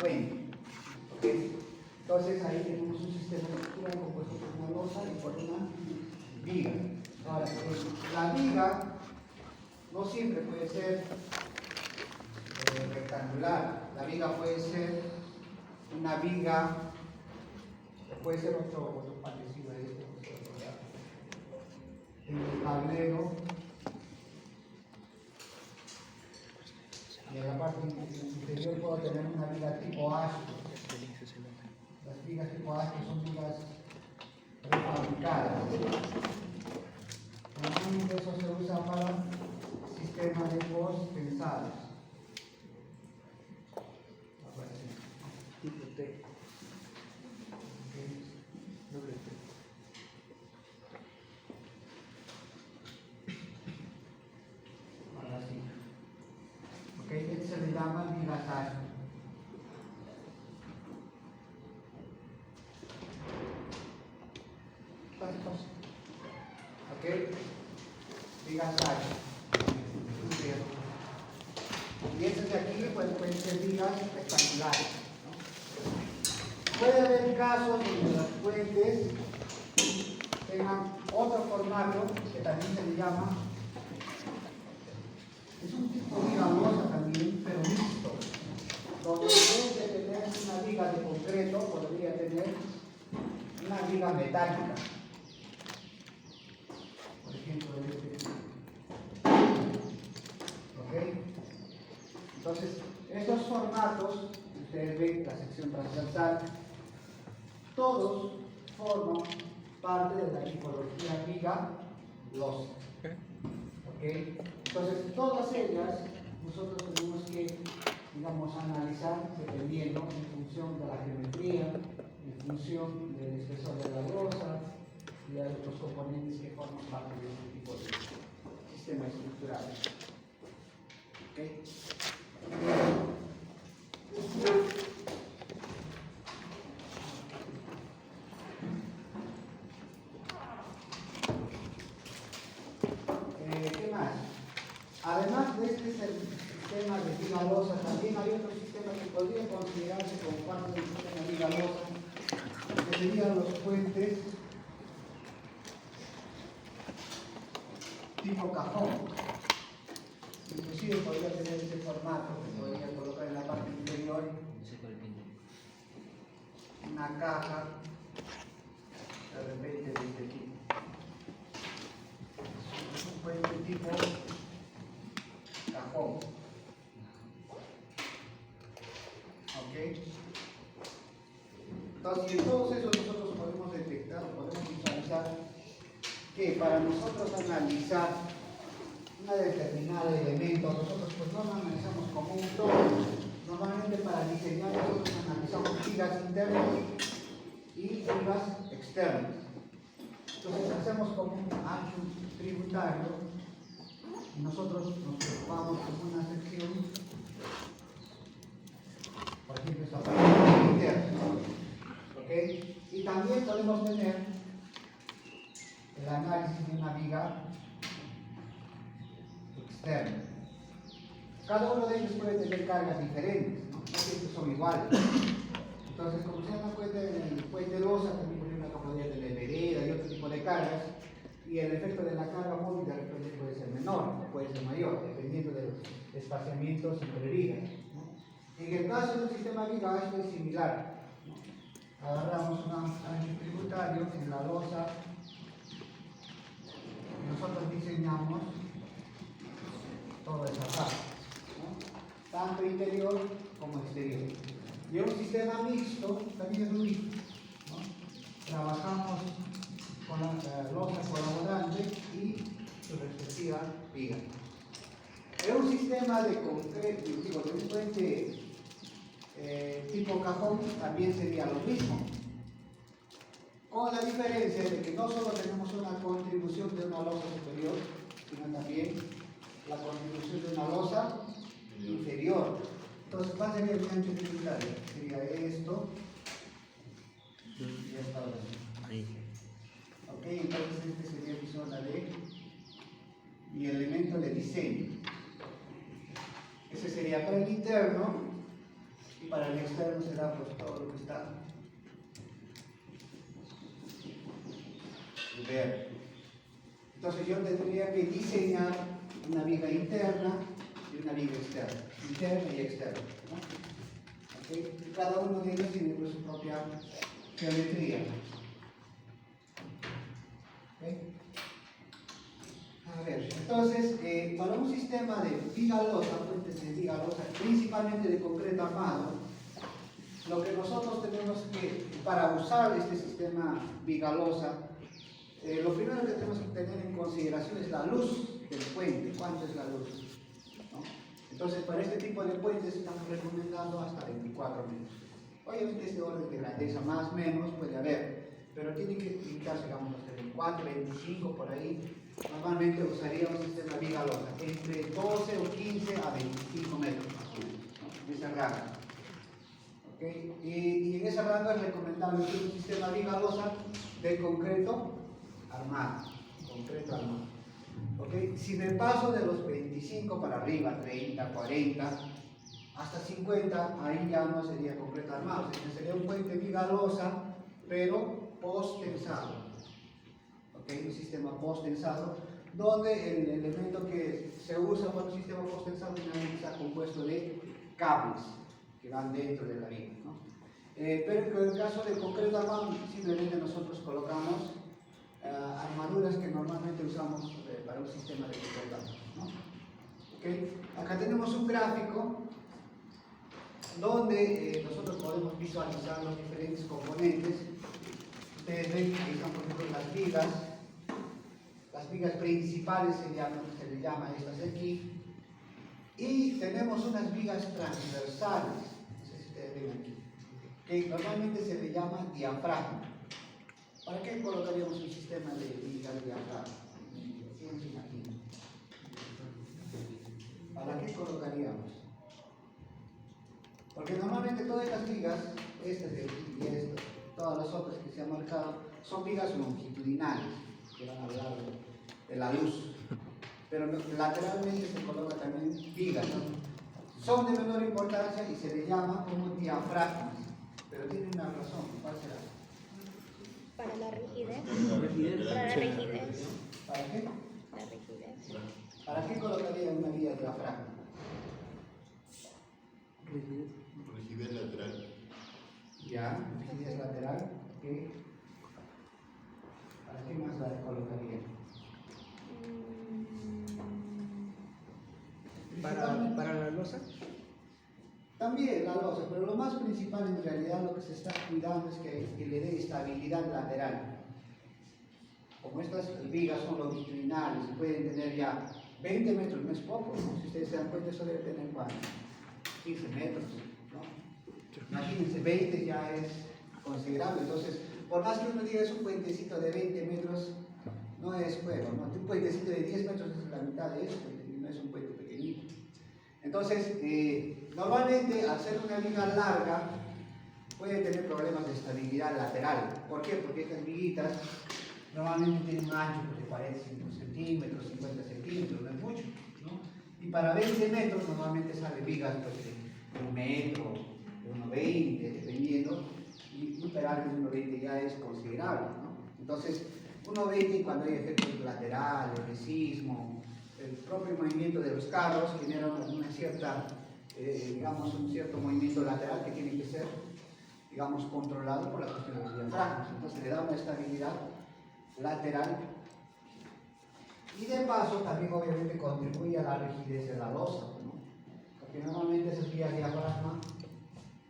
puente. ¿Okay? Entonces ahí tenemos un sistema de estructura compuesto por una losa y por una viga. Ahora, la viga no siempre puede ser rectangular. La viga puede ser una viga, puede ser otro parecido a este. En el tablero y en la parte inferior puedo tener una viga tipo astro. Las vigas tipo astro son vigas prefabricadas. Normalmente eso se usa para sistemas de post pensados. Tipo T. Doble T. Ahora sí. Este se le llama vigas astro. Vigas astro. Y estas de aquí pueden ser vigas rectangulares, ¿no? Puede haber casos donde los puentes tengan otro formato que también se le llama, es un tipo de viga losa también, pero mixto, donde en vez de tener una viga de concreto podría tener una viga metálica, por ejemplo de este tipo. ¿Okay? Entonces, estos formatos, ustedes ven la sección transversal, todos forman parte de la tipología viga losa. ¿Okay? Entonces, todas ellas nosotros tenemos que, digamos, analizar dependiendo en función de la geometría, en función del espesor de la losa y de los componentes que forman parte de este tipo de sistema estructural. ¿Okay? ¿Qué más? Además de este sistema de viga losa, también hay otro sistema que podría considerarse como parte del sistema de viga losa, que serían los puentes tipo cajón. Inclusive podría tener ese formato que podría colocar en la parte inferior una caja de repente de este tipo. Es un puente tipo cajón. ¿Ok? Entonces, en todos esos nosotros podemos detectar, podemos visualizar que para nosotros analizar una determinada elemento, nosotros pues no lo analizamos como un todo. Normalmente para diseñar nosotros analizamos vigas internas y vigas externas. Entonces hacemos como un ancho tributario y nosotros nos preocupamos con una sección, por ejemplo esta parte interna, ¿okay? Y también podemos tener el análisis de una viga externa. Cada uno de ellos puede tener cargas diferentes, no siempre son iguales. Entonces, como se dan cuenta, en el puente losa también tiene una capacidad de la vereda y otro tipo de cargas, y el efecto de la carga móvil de repente puede ser menor o puede ser mayor, dependiendo de los espaciamientos entre vigas, ¿no? En el caso del sistema viga esto es similar, ¿no? Agarramos un ancho tributario en la losa y nosotros diseñamos toda esa parte, ¿no? Tanto interior como exterior. Y un sistema mixto también es lo mismo, ¿no? Trabajamos con la losa colaborante y su respectiva viga. En un sistema de concreto, digo, de un puente tipo cajón también sería lo mismo, con la diferencia de que no solo tenemos una contribución de una losa superior, sino también la contribución de una losa inferior. Entonces, ¿cuál sería el ancho tributario? Sería esto y esta ahí. Ok, entonces este sería mi zona de mi elemento de diseño. Ese sería para el interno Y para el externo será pues todo lo que está verde. Entonces yo tendría que diseñar una viga interna y una viga externa, interna y externa, ¿no? ¿Okay? Y cada uno de ellos tiene pues, su propia geometría. ¿Okay? A ver, entonces, para un sistema de viga losa, puentes de viga losa, principalmente de concreto armado, lo que nosotros tenemos que, para usar este sistema viga losa, lo primero que tenemos que tener en consideración es la luz del puente. ¿Cuánto es la luz? ¿No? Entonces, para este tipo de puentes estamos recomendando hasta 24 metros. Obviamente, este orden de grandeza más o menos puede haber, pero tiene que indicarse, digamos, hasta 24, 25 por ahí. Normalmente usaríamos un sistema viga losa entre 12 o 15 a 25 metros más o menos, ¿no? En ese rango. ¿Okay? Y en ese rango es recomendable un sistema viga losa de concreto armado. ¿Okay? Si me paso de los 25 para arriba, 30, 40, hasta 50, ahí ya no sería concreto armado, sería un puente viga losa, pero post-tensado. ¿Okay? Un sistema post-tensado, donde el elemento que se usa para un sistema post-tensado finalmente está compuesto de cables que van dentro de la viga, ¿no? Pero en el caso de concreto armado, simplemente nosotros colocamos armaduras que normalmente usamos para un sistema de concreto armado, ¿no? ¿Okay? Acá tenemos un gráfico donde nosotros podemos visualizar los diferentes componentes. Ustedes ven que ahí están, por ejemplo, las vigas. Las vigas principales se le llama a estas de aquí. Y tenemos unas vigas transversales, no sé si ustedes ven aquí, que normalmente se le llama diafragma. ¿Para qué colocaríamos un sistema de vigas diafragma? ¿Quién se imagina? ¿Para qué colocaríamos? Porque normalmente todas estas vigas, estas de aquí y estas, todas las otras que se han marcado, son vigas longitudinales, que van a lo largo de la luz. Pero lateralmente se coloca también vigas, ¿no? Son de menor importancia y se le llama como diafragmas, pero tienen una razón. ¿Cuál será? Para la rigidez. Para la rigidez. ¿Para qué? La rigidez. ¿Para qué colocaría una vía diafragma? Rigidez lateral. Ya, rigidez lateral. ¿Okay? ¿Para qué más la colocaría? ¿Para la losa? También la losa, pero lo más principal en realidad lo que se está cuidando es que le dé estabilidad lateral. Como estas vigas son longitudinales y pueden tener ya 20 metros, no es poco, ¿no? Si ustedes se dan cuenta, eso debe tener ¿cuánto? 15 metros, ¿no? Imagínense, 20 ya es considerable. Entonces, por más que uno diga es un puentecito de 20 metros, no es juego, ¿no? Un puentecito de 10 metros es la mitad de eso, y no es un puente pequeñito. Entonces, normalmente al ser una viga larga, puede tener problemas de estabilidad lateral. ¿Por qué? Porque estas viguitas normalmente tienen un ancho de 45 centímetros, 50 centímetros, no es mucho, ¿no? Y para 20 metros normalmente salen vigas pues, de 1 metro, de 1,20, dependiendo, y un peral de 1,20 ya es considerable, ¿no? Entonces, 1,20 cuando hay efectos laterales, de sismo, el propio movimiento de los carros genera una cierta, digamos, un cierto movimiento lateral que tiene que ser, digamos, controlado por la cuestión de los diafragmas. Entonces le da una estabilidad lateral y de paso también obviamente contribuye a la rigidez de la losa, ¿no? Porque normalmente esas vías diafragma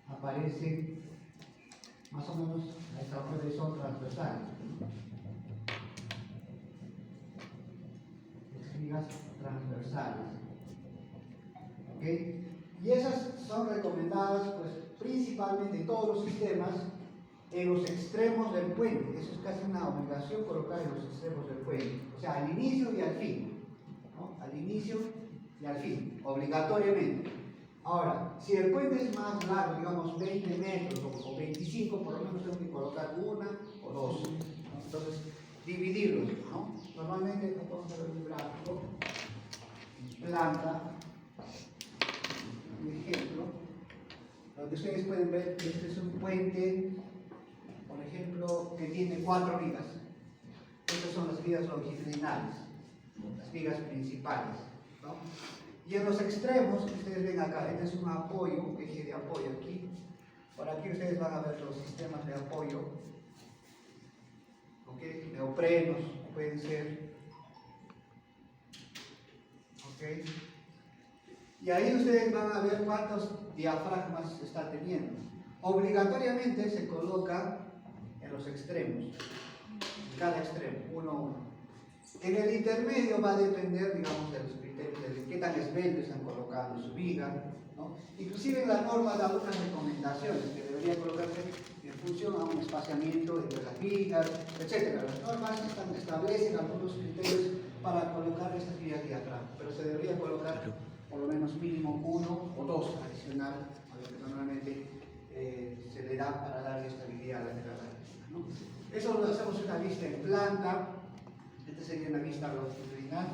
aparecen más o menos a esta altura y son transversales, ¿no? Vigas transversales, ¿ok? Y esas son recomendadas pues principalmente en todos los sistemas en los extremos del puente. Eso es casi una obligación colocar en los extremos del puente, o sea, al inicio y al fin, ¿no? Al inicio y al fin, obligatoriamente. Ahora, si el puente es más largo, digamos 20 metros o 25, por lo menos tengo que colocar una o dos, ¿no? Entonces, dividirlos, ¿no? Normalmente, vamos a ver un gráfico, planta, un ejemplo, Donde ustedes pueden ver que este es un puente, por ejemplo, que tiene 4 vigas. Estas son las vigas longitudinales, las vigas principales, ¿no? Y en los extremos, ustedes ven acá, este es un apoyo, un eje de apoyo aquí. Por aquí ustedes van a ver los sistemas de apoyo, ¿ok? Neoprenos pueden ser, ¿ok? Y ahí ustedes van a ver cuántos diafragmas está teniendo. Obligatoriamente se coloca en los extremos, en cada extremo, uno a uno. En el intermedio va a depender, digamos, de los criterios de qué tan esbelto están colocando su viga, ¿no? Inclusive en la norma da algunas recomendaciones que debería colocarse en función a un espaciamiento entre las vigas, etc. Las normas establecen algunos criterios para colocar estas vigas diafragma, pero se debería colocar por lo menos mínimo 1 o 2 adicional a lo que normalmente se le da para darle estabilidad a la columna, ¿no? Eso lo hacemos en una vista en planta. Esta sería una vista longitudinal.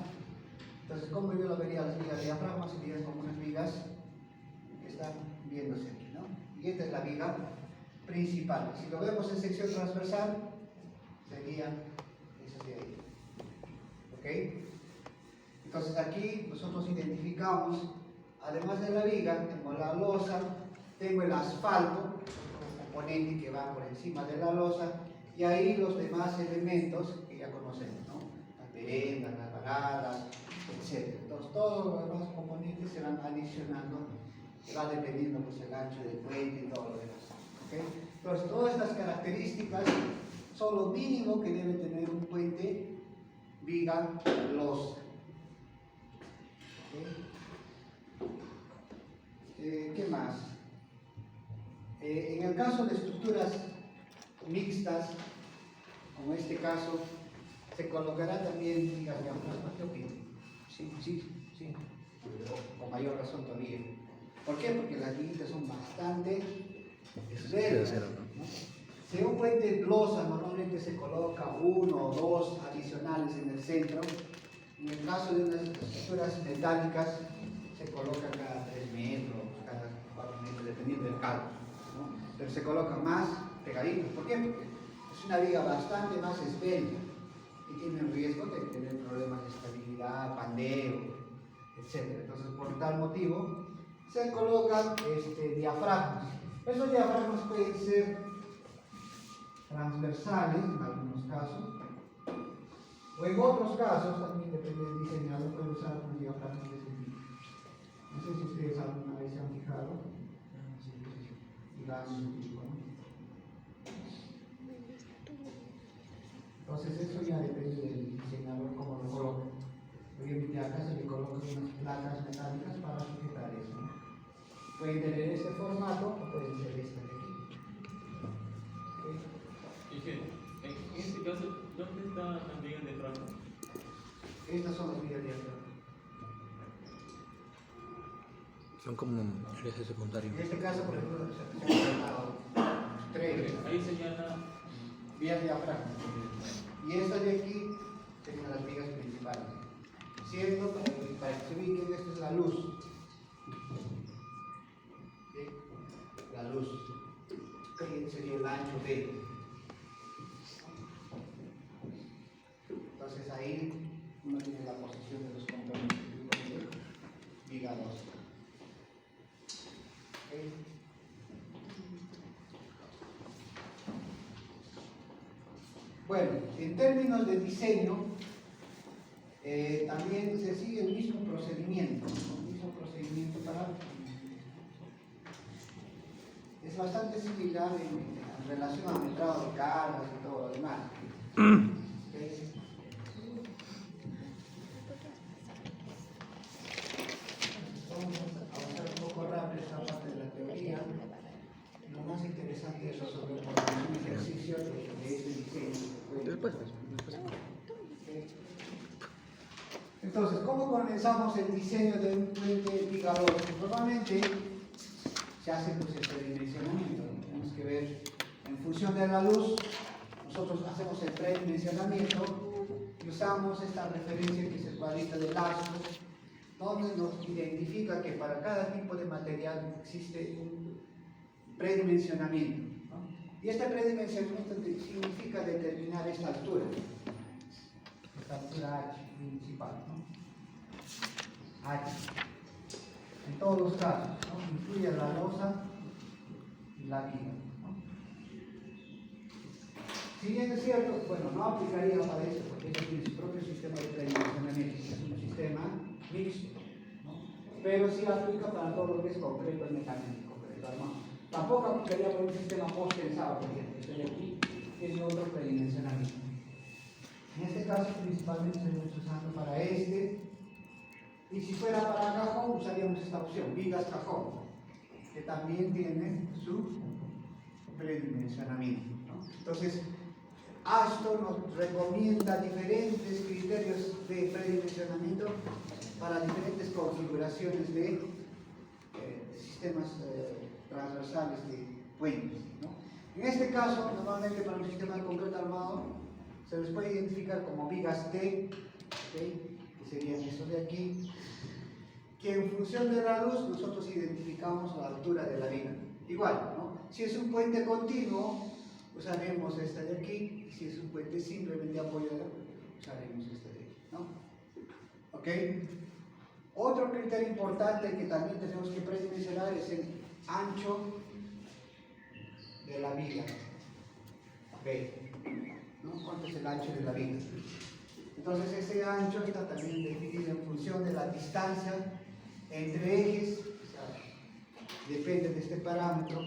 Entonces, ¿cómo yo lo vería las vigas diafragma? Serían como unas vigas que están viéndose aquí, ¿no? Y esta es la viga principal. Si lo vemos en sección transversal, serían esas de ahí. ¿Ok? Entonces aquí nosotros identificamos, además de la viga, tengo la losa, tengo el asfalto, un componente que va por encima de la losa, y ahí los demás elementos que ya conocemos, ¿no? Las perendas, las baladas, etc. Entonces todos los demás componentes se van adicionando, que va dependiendo pues el ancho del puente y todo lo demás. ¿Okay? Entonces todas estas características son lo mínimo que debe tener un puente viga losa. ¿Qué más? En el caso de estructuras mixtas, como este caso, se colocará también vigas diafragma. ¿Qué opinan? Sí. Con mayor razón todavía. ¿Por qué? Porque las viguitas son bastante esbeltas, ¿no? Si un puente losa normalmente se coloca 1 o 2 adicionales en el centro. En el caso de unas estructuras metálicas, se coloca cada 3 metros, cada 4 metros, dependiendo del cálculo, ¿no? Pero se coloca más pegadito. ¿Por qué? Porque es una viga bastante más esbelta y tiene el riesgo de tener problemas de estabilidad, pandeo, etc. Entonces, por tal motivo, se colocan diafragmas. Esos diafragmas pueden ser transversales en algunos casos, o en otros casos, también depende del diseñador, puede usar un diafragma de ese tipo. No sé si ustedes alguna vez se han fijado. Digamos, ¿no? Entonces eso ya depende del diseñador cómo lo coloca. Obviamente acá se le colocan unas placas metálicas para sujetar eso, ¿no? Pueden tener este formato o pueden ser esta de aquí. ¿Okay? En este caso, ¿dónde está la viga de fragma? Estas son las vigas diafragma. Son como ejes secundarios. En este caso, por ejemplo, se han señalado 3 Ahí señala vías diafragma. Y estas de aquí serían las vigas principales. Siendo, para que se ubiquen, esta es la luz. ¿Sí? La luz. Este sería el ancho B. Entonces ahí uno tiene la posición de los componentes de viga 2. ¿Okay? Bueno, en términos de diseño, también se sigue el mismo procedimiento, para... Es bastante similar en relación al metrado de cargas y todo lo demás. ¿Okay? Vamos a avanzar un poco rápido esta parte de la teoría. Lo más interesante es sobre un ejercicio de este diseño. Después. Entonces, ¿cómo comenzamos el diseño de un puente viga losa? Normalmente se hace pues el predimensionamiento, ¿no? Tenemos que ver en función de la luz. Nosotros hacemos el predimensionamiento y usamos esta referencia que es el cuadrito de Lazo, donde nos identifica que para cada tipo de material existe predimensionamiento, ¿no? Y este predimensionamiento significa determinar esta altura H principal, ¿no? H. En todos los casos, ¿no? Incluye la losa y la viga, ¿no? Si bien es cierto, bueno, no aplicaría para eso, porque eso tiene su propio sistema de predimensionamiento, es un sistema mixto, ¿no? Pero sí aplica para todo lo que es concreto y mecánico, concreto armado. Tampoco aplicaría para un sistema post-tensado, por ejemplo, estoy aquí, tiene otro predimensionamiento. En este caso, principalmente se lo estoy usando para este, y si fuera para cajón, usaríamos esta opción, vigas cajón, que también tiene su predimensionamiento, ¿no? Entonces, Ashton nos recomienda diferentes criterios de predimensionamiento para diferentes configuraciones de sistemas transversales de puentes, ¿no? En este caso, normalmente para un sistema de concreto armado se les puede identificar como vigas T, ¿okay? Que serían estos de aquí, que en función de la luz nosotros identificamos la altura de la viga. Igual, ¿no? Si es un puente continuo, usaremos esta de aquí, y si es un puente simplemente apoyado, usaremos esta de aquí, ¿no? ¿Ok? Otro criterio importante que también tenemos que predimensionar es el ancho de la viga. ¿Ok? ¿No? ¿Cuánto es el ancho de la viga? Entonces ese ancho está también definido en función de la distancia entre ejes, o sea, depende de este parámetro.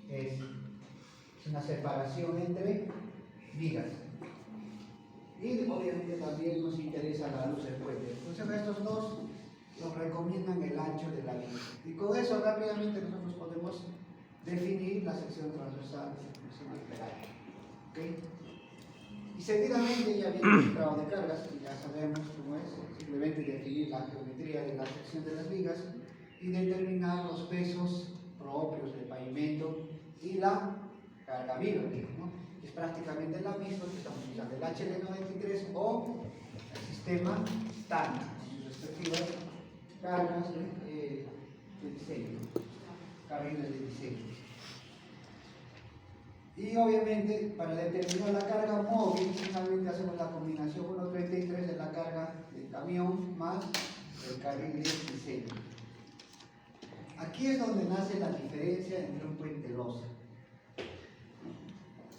Es una separación entre vigas. Y obviamente también nos interesa la luz del puente. Entonces estos dos nos recomiendan el ancho de la viga. Y con eso rápidamente nosotros podemos definir la sección transversal, la sección lateral. ¿Okay? Y seguidamente ya viene el grado de cargas, que ya sabemos cómo es, simplemente definir la geometría de la sección de las vigas y determinar los pesos propios del pavimento y la carga viga, ¿no? Es prácticamente la misma que estamos usando, el HL93 o el sistema estándar, con sus respectivas cargas de diseño, carriles de diseño. Y obviamente para determinar la carga móvil, finalmente hacemos la combinación 1.33 de la carga del camión más el carril de diseño. Aquí es donde nace la diferencia entre un puente losa.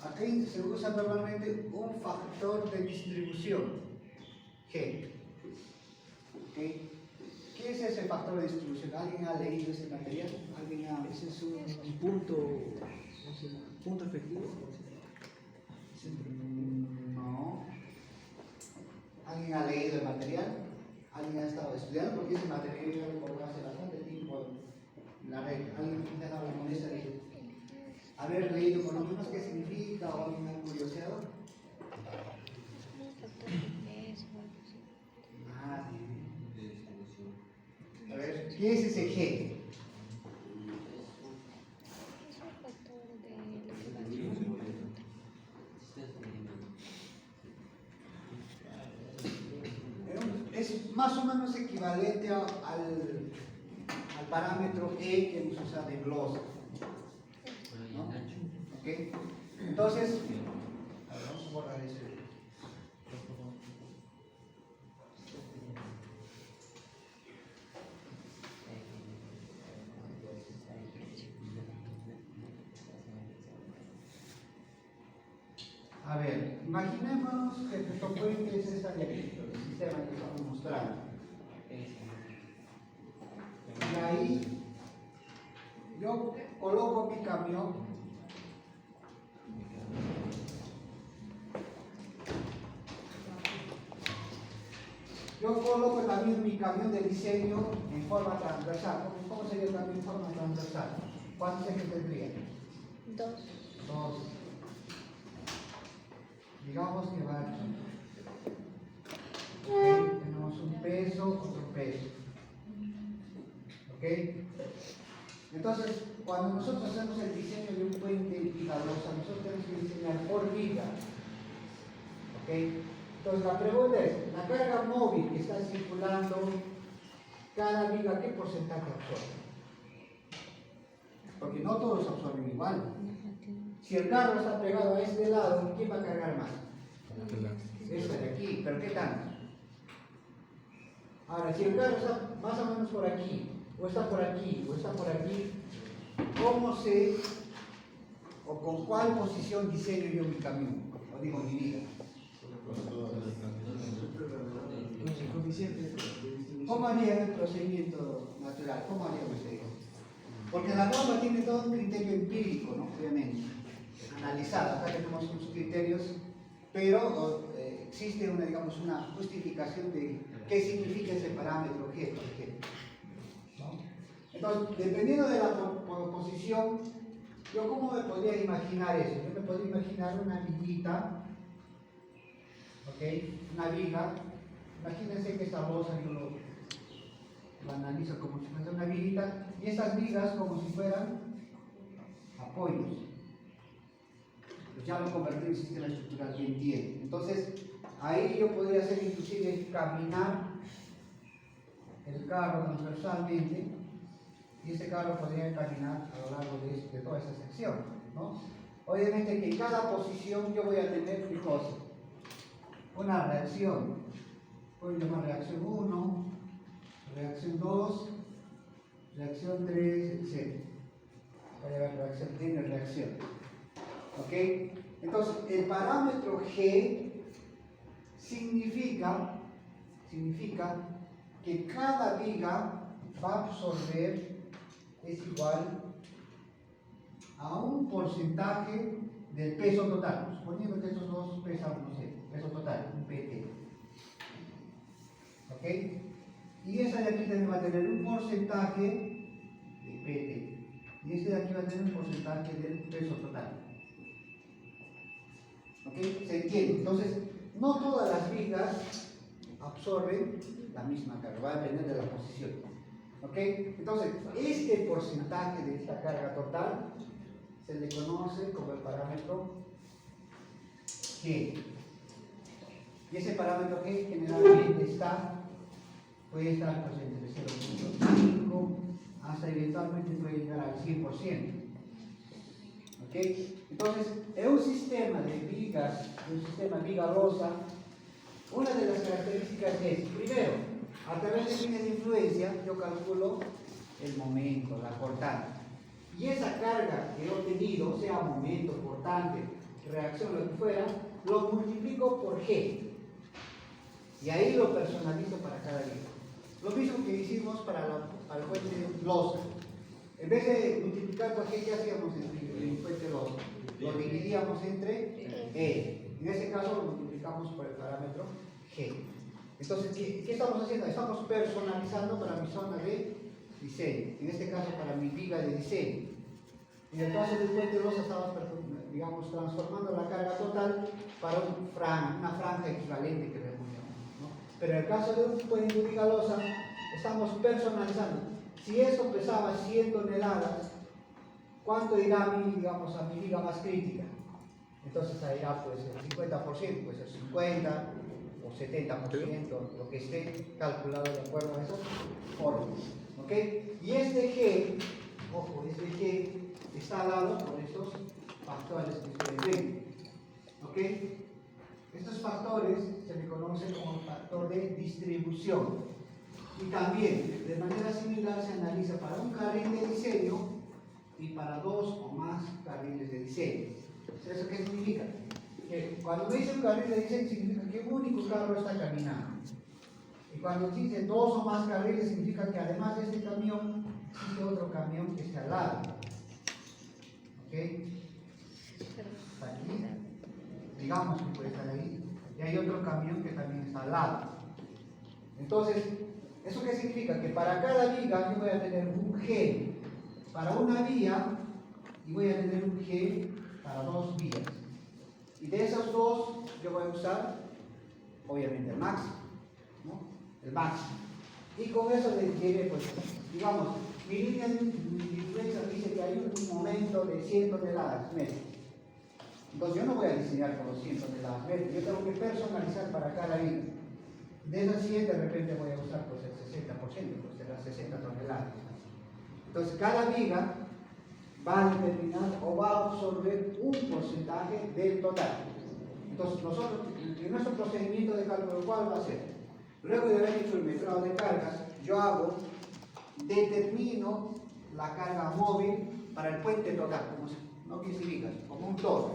Aquí se usa normalmente un factor de distribución, G. ¿Okay? ¿Qué es ese factor de distribución? ¿Alguien ha leído ese material? ¿Alguien ha... Ese es un punto efectivo. No. ¿Alguien ha leído el material? ¿Alguien ha estado estudiando? Porque ese material yo lo recuerdo hace bastante tiempo en la red. ¿Alguien ha dado la molestia de haber leído por lo menos qué significa o alguien ha curioseado? Ah, a ver, ¿qué es ese G? Es más o menos equivalente al parámetro E que nos usa de glosa, ¿no? ¿Okay? Entonces, a ver, vamos a borrar ese. A ver, imaginémonos que nuestro puente es esta de aquí, el sistema que estamos mostrando. Y ahí yo coloco mi camión. Yo coloco también mi camión de diseño en forma transversal. ¿Cómo sería el camión en forma transversal? ¿Cuántos ejes tendría? Dos. Dos. Digamos que va aquí. ¿Okay? Tenemos un peso, otro peso. ¿Ok? Entonces, cuando nosotros hacemos el diseño de un puente vigalosa, nosotros tenemos que diseñar por viga. ¿Ok? Entonces, la pregunta es, la carga móvil que está circulando cada viga qué porcentaje absorbe. Porque no todos absorben igual. Si el carro está pegado a este lado, ¿quién va a cargar más? Este de aquí, pero ¿qué tanto? Ahora, si el carro está más o menos por aquí, o está por aquí, o está por aquí, ¿cómo sé o con cuál posición diseño yo mi camión? O digo mi viga. ¿Cómo haría el procedimiento natural? ¿Cómo haría usted? Porque la norma tiene todo un criterio empírico, ¿no? Obviamente, analizado. Acá tenemos unos criterios, pero existe una, digamos, una justificación de qué significa ese parámetro G, por ejemplo, ¿no? Entonces, dependiendo de la posición, ¿yo cómo me podría imaginar eso? Yo me podría imaginar una viguita, ¿ok? Una viga. Imagínense que esta losa yo lo analizo como si fuera una viguita, y estas vigas como si fueran apoyos. Pues ya lo convertí en sistema estructural que entiende. Entonces, ahí yo podría hacer inclusive caminar el carro transversalmente, y ese carro podría caminar a lo largo de toda esa sección, ¿no? Obviamente que en cada posición yo voy a tener una reacción. Puedo llamar reacción 1, reacción 2, reacción 3, etc. Voy a ver reacción, tiene reacción. ¿Ok? Entonces, el parámetro G significa que cada viga va a absorber, es igual a un porcentaje del peso total. Suponiendo que estos dos pesan, no sé, peso total, un PT. ¿Ok? Y esa de aquí también va a tener un porcentaje de PT. Y este de aquí va a tener un porcentaje del peso total. ¿Ok? ¿Se entiende? Entonces, no todas las vigas absorben la misma carga, va a depender de la posición. ¿Ok? Entonces, este porcentaje de esta carga total se le conoce como el parámetro G. Y ese parámetro G generalmente puede estar pues, entre 0.5 hasta eventualmente puede llegar al 100%. ¿Ok? Entonces, en un sistema de vigas, un sistema vigalosa, una de las características es, primero, a través de líneas de influencia, yo calculo el momento, la cortante. Y esa carga que he obtenido, sea momento, cortante, reacción, lo que fuera, lo multiplico por G. Y ahí lo personalizo para cada viga. Lo mismo que hicimos para el puente losa. En vez de multiplicar por G, ¿qué hacíamos en el puente losa? Lo dividíamos entre E. En este caso lo multiplicamos por el parámetro G. Entonces, ¿qué estamos haciendo? Estamos personalizando para mi zona de diseño. En este caso para mi viga de diseño. En el caso del puente losa estamos, digamos, transformando la carga total para una franja equivalente que vemos. Pero en el caso de un puente vigalosa, estamos personalizando. Si esto pesaba 100 toneladas, ¿cuánto irá a mi, digamos, a mi viga más crítica? Entonces ahí irá pues el 50%, pues el 50 o 70%, lo que esté calculado de acuerdo a esos fórmulas. ¿Ok? Y este G, ojo, este G está dado por estos factores que ustedes ven. ¿Ok? Estos factores se le conoce como factor de distribución. Y también, de manera similar, se analiza para un carril de diseño y para dos o más carriles de diseño. ¿Eso qué significa? Que cuando me dice un carril de diseño, significa que un único carro está caminando. Y cuando dice dos o más carriles, significa que además de este camión, existe otro camión que está al lado. ¿Ok? Aquí, digamos que puede estar ahí, y hay otro camión que también está al lado. Entonces, ¿eso qué significa? Que para cada viga yo voy a tener un G para una vía y voy a tener un G para dos vías. Y de esos dos yo voy a usar, obviamente, el máximo, ¿no? El máximo. Y con eso le diré, pues, digamos, mi línea de influencia dice que hay un momento de 100 toneladas metro. Entonces yo no voy a diseñar con los 100 toneladas metro, yo tengo que personalizar para cada viga. De esas 100 de repente voy a usar pues el 60%, pues será para 60 toneladas. Entonces, cada viga va a determinar o va a absorber un porcentaje del total. Entonces, nosotros, en nuestro procedimiento de cálculo, ¿cuál va a ser? Luego de haber hecho el metrado de cargas, yo determino la carga móvil para el puente total, como no 15 vigas, como un todo.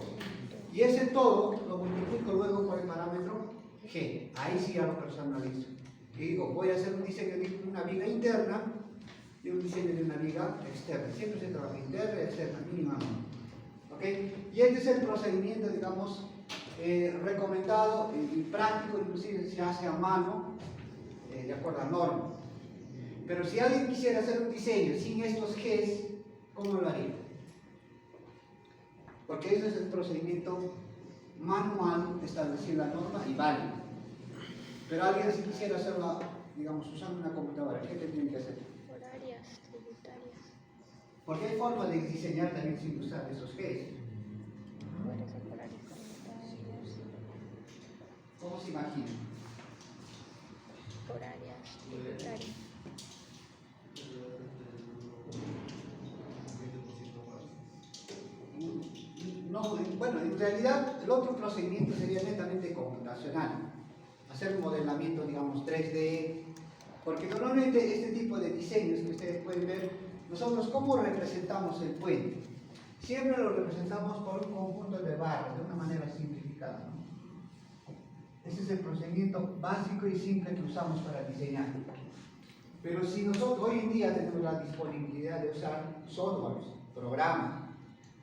Y ese todo lo multiplico luego por el parámetro G. Ahí sí ya lo personalizo. Y digo, voy a hacer un diseño de una viga interna y un diseño de una viga externa. Siempre se trabaja interna y externa, mínimamente. ¿Ok? Y este es el procedimiento, digamos, recomendado y práctico, inclusive se hace a mano, de acuerdo a norma. Pero si alguien quisiera hacer un diseño sin estos Gs, ¿cómo lo haría? Porque ese es el procedimiento manual establecido en la norma y válido. Pero alguien si quisiera hacerlo, digamos, usando una computadora, ¿qué tendría que hacer? Horarias, tributarias. Porque hay formas de diseñar también sin usar esos Gs. Puede ser horarias, tributarias. ¿Cómo se imagina? Horarias, tributarias. No, bueno, en realidad el otro procedimiento sería netamente computacional. Hacer un modelamiento, digamos, 3D. Porque normalmente este tipo de diseños que ustedes pueden ver, nosotros ¿cómo representamos el puente? Siempre lo representamos por un conjunto de barras, de una manera simplificada, ¿no? Ese es el procedimiento básico y simple que usamos para diseñar. Pero si nosotros hoy en día tenemos la disponibilidad de usar softwares, programas,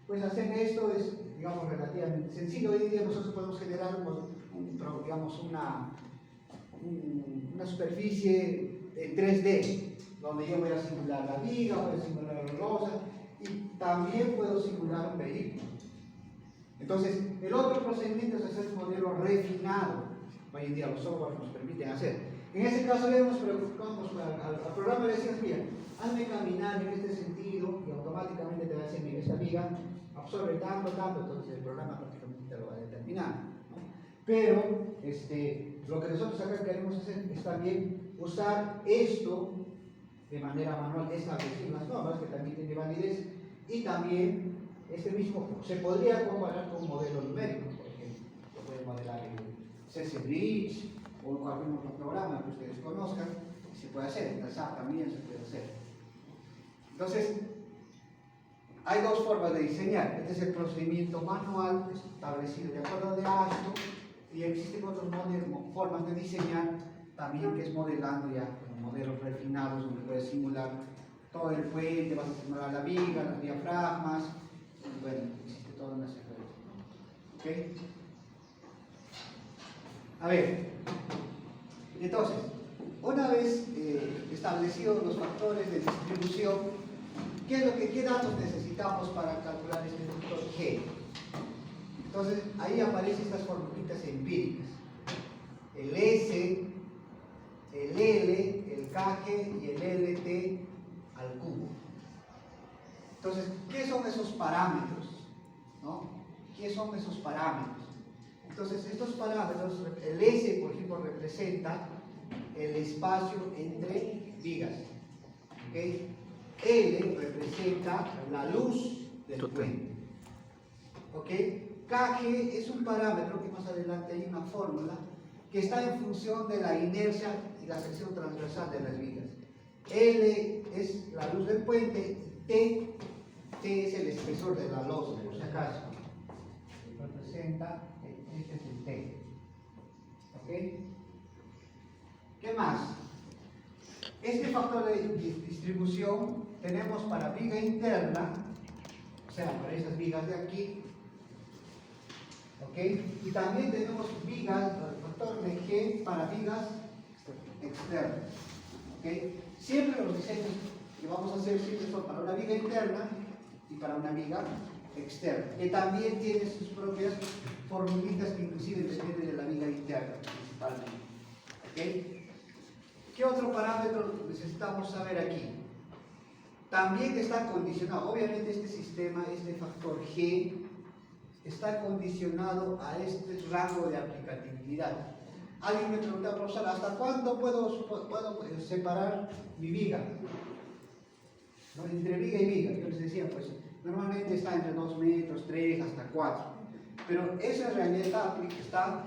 pues hacer esto es, digamos, relativamente sencillo. Hoy en día nosotros podemos generar digamos, una superficie en 3D, donde yo voy a simular la viga, voy a simular la losa y también puedo simular un vehículo. Entonces, el otro procedimiento es hacer un modelo refinado. Hoy en día los softwares nos permiten hacer. En este caso le preocupamos al programa le decíamos, mira, hazme caminar en este sentido y automáticamente te va a decir, mira, esta viga absorbe tanto, entonces el programa prácticamente te lo va a determinar, ¿no? Pero lo que nosotros acá queremos hacer es también usar esto de manera manual, establecer las normas que también tiene validez y también este mismo se podría comparar con un modelo numérico, por ejemplo, lo pueden modelar en CC Bridge o en cualquier otro programa que ustedes conozcan, se puede hacer, en SAP también se puede hacer. Entonces, hay dos formas de diseñar. Este es el procedimiento manual establecido de acuerdo de ASTO y existen otras formas de diseñar también que es modelando ya con modelos refinados donde puedes simular todo el puente, vas a simular la viga, los diafragmas, y bueno, existe toda una secuencia. ¿Ok? A ver, entonces, una vez establecidos los factores de distribución, ¿qué datos necesitamos para calcular este factor G? Entonces, ahí aparecen estas formulitas empíricas. El S, el L, el KG y el LT al cubo. Entonces, ¿qué son esos parámetros? ¿No? ¿Qué son esos parámetros? Entonces, estos parámetros, el S, por ejemplo, representa el espacio entre vigas. ¿Okay? L representa la luz del puente. ¿Ok? KG es un parámetro que más adelante hay una fórmula que está en función de la inercia y la sección transversal de las vigas. L es la luz del puente, T es el espesor de la losa, por si acaso. Representa, este es el T. ¿Ok? ¿Qué más? Este factor de distribución tenemos para viga interna, o sea, para estas vigas de aquí, ¿ok? Y también tenemos vigas, el factor de G para vigas externas, ¿ok? Siempre los diseños que vamos a hacer siempre son para una viga interna y para una viga externa, que también tiene sus propias formulitas que inclusive dependen de la viga interna principalmente, ¿ok? ¿Qué otro parámetro necesitamos saber aquí? También está condicionado, obviamente este sistema, este factor G, está condicionado a este rango de aplicabilidad. Alguien me preguntaba, profesor, ¿hasta cuándo puedo separar mi viga? ¿No? Entre viga y viga. Yo les decía, pues normalmente está entre 2 metros, 3, hasta 4. Pero esa realidad está,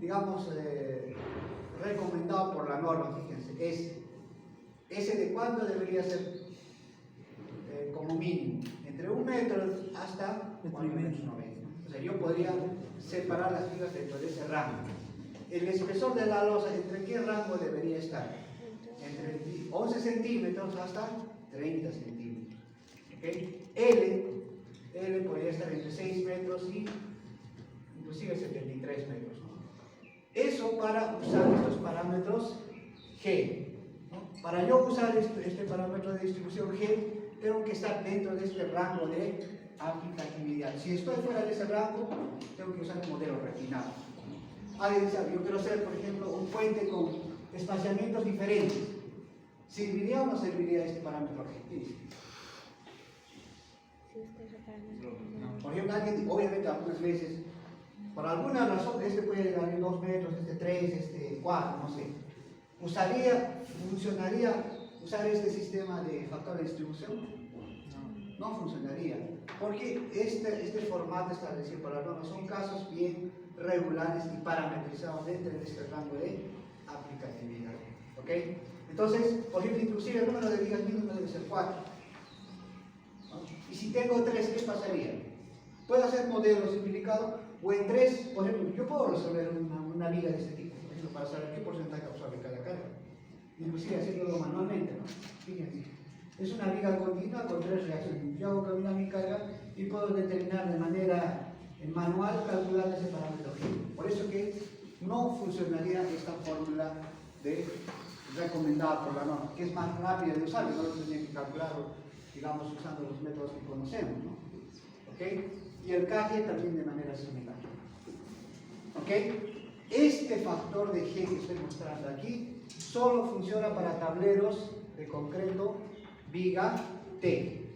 digamos, recomendado por la norma, fíjense, ese de cuánto debería ser como mínimo, entre 1 metro hasta 4 metros 90. O sea, yo podría separar las vigas dentro de ese rango. El espesor de la losa, ¿entre qué rango debería estar? Entre 11 centímetros hasta 30 centímetros. ¿Okay? L podría estar entre 6 metros y inclusive 73 metros. ¿No? Eso para usar estos parámetros G. ¿No? Para yo usar este parámetro de distribución G, tengo que estar dentro de este rango de aplicatividad. Si estoy fuera de ese rango, tengo que usar un modelo refinado. Alguien dice, yo quiero hacer, por ejemplo, un puente con espaciamientos diferentes. ¿Serviría o no serviría este parámetro G? Por ejemplo, alguien, obviamente algunas veces, por alguna razón, este puede llegar a 2 metros, este 3, este 4, no sé. ¿Funcionaría usar este sistema de factor de distribución? No funcionaría, porque este formato establecido por la norma son casos bien regulares y parametrizados dentro de este rango de aplicatividad. ¿Ok? Entonces, por ejemplo, inclusive el número de vigas mínimo debe ser 4. ¿No? Y si tengo 3, ¿qué pasaría? Puedo hacer modelo simplificado, o en 3, por ejemplo, yo puedo resolver una viga de este tipo, por ejemplo, para saber qué porcentaje absorbe cada carga. Inclusive haciéndolo manualmente, ¿no? Fíjense, es una viga continua con 3 reacciones. Yo hago caminar mi carga y puedo determinar de manera manual, calcular ese parámetro G. Por eso que no funcionaría esta fórmula recomendada por la norma, que es más rápida de usar, y no lo tendría que calcularlo, digamos, usando los métodos que conocemos, ¿no? ¿Ok? Y el KG también de manera similar. ¿Ok? Este factor de G que estoy mostrando aquí solo funciona para tableros de concreto viga T.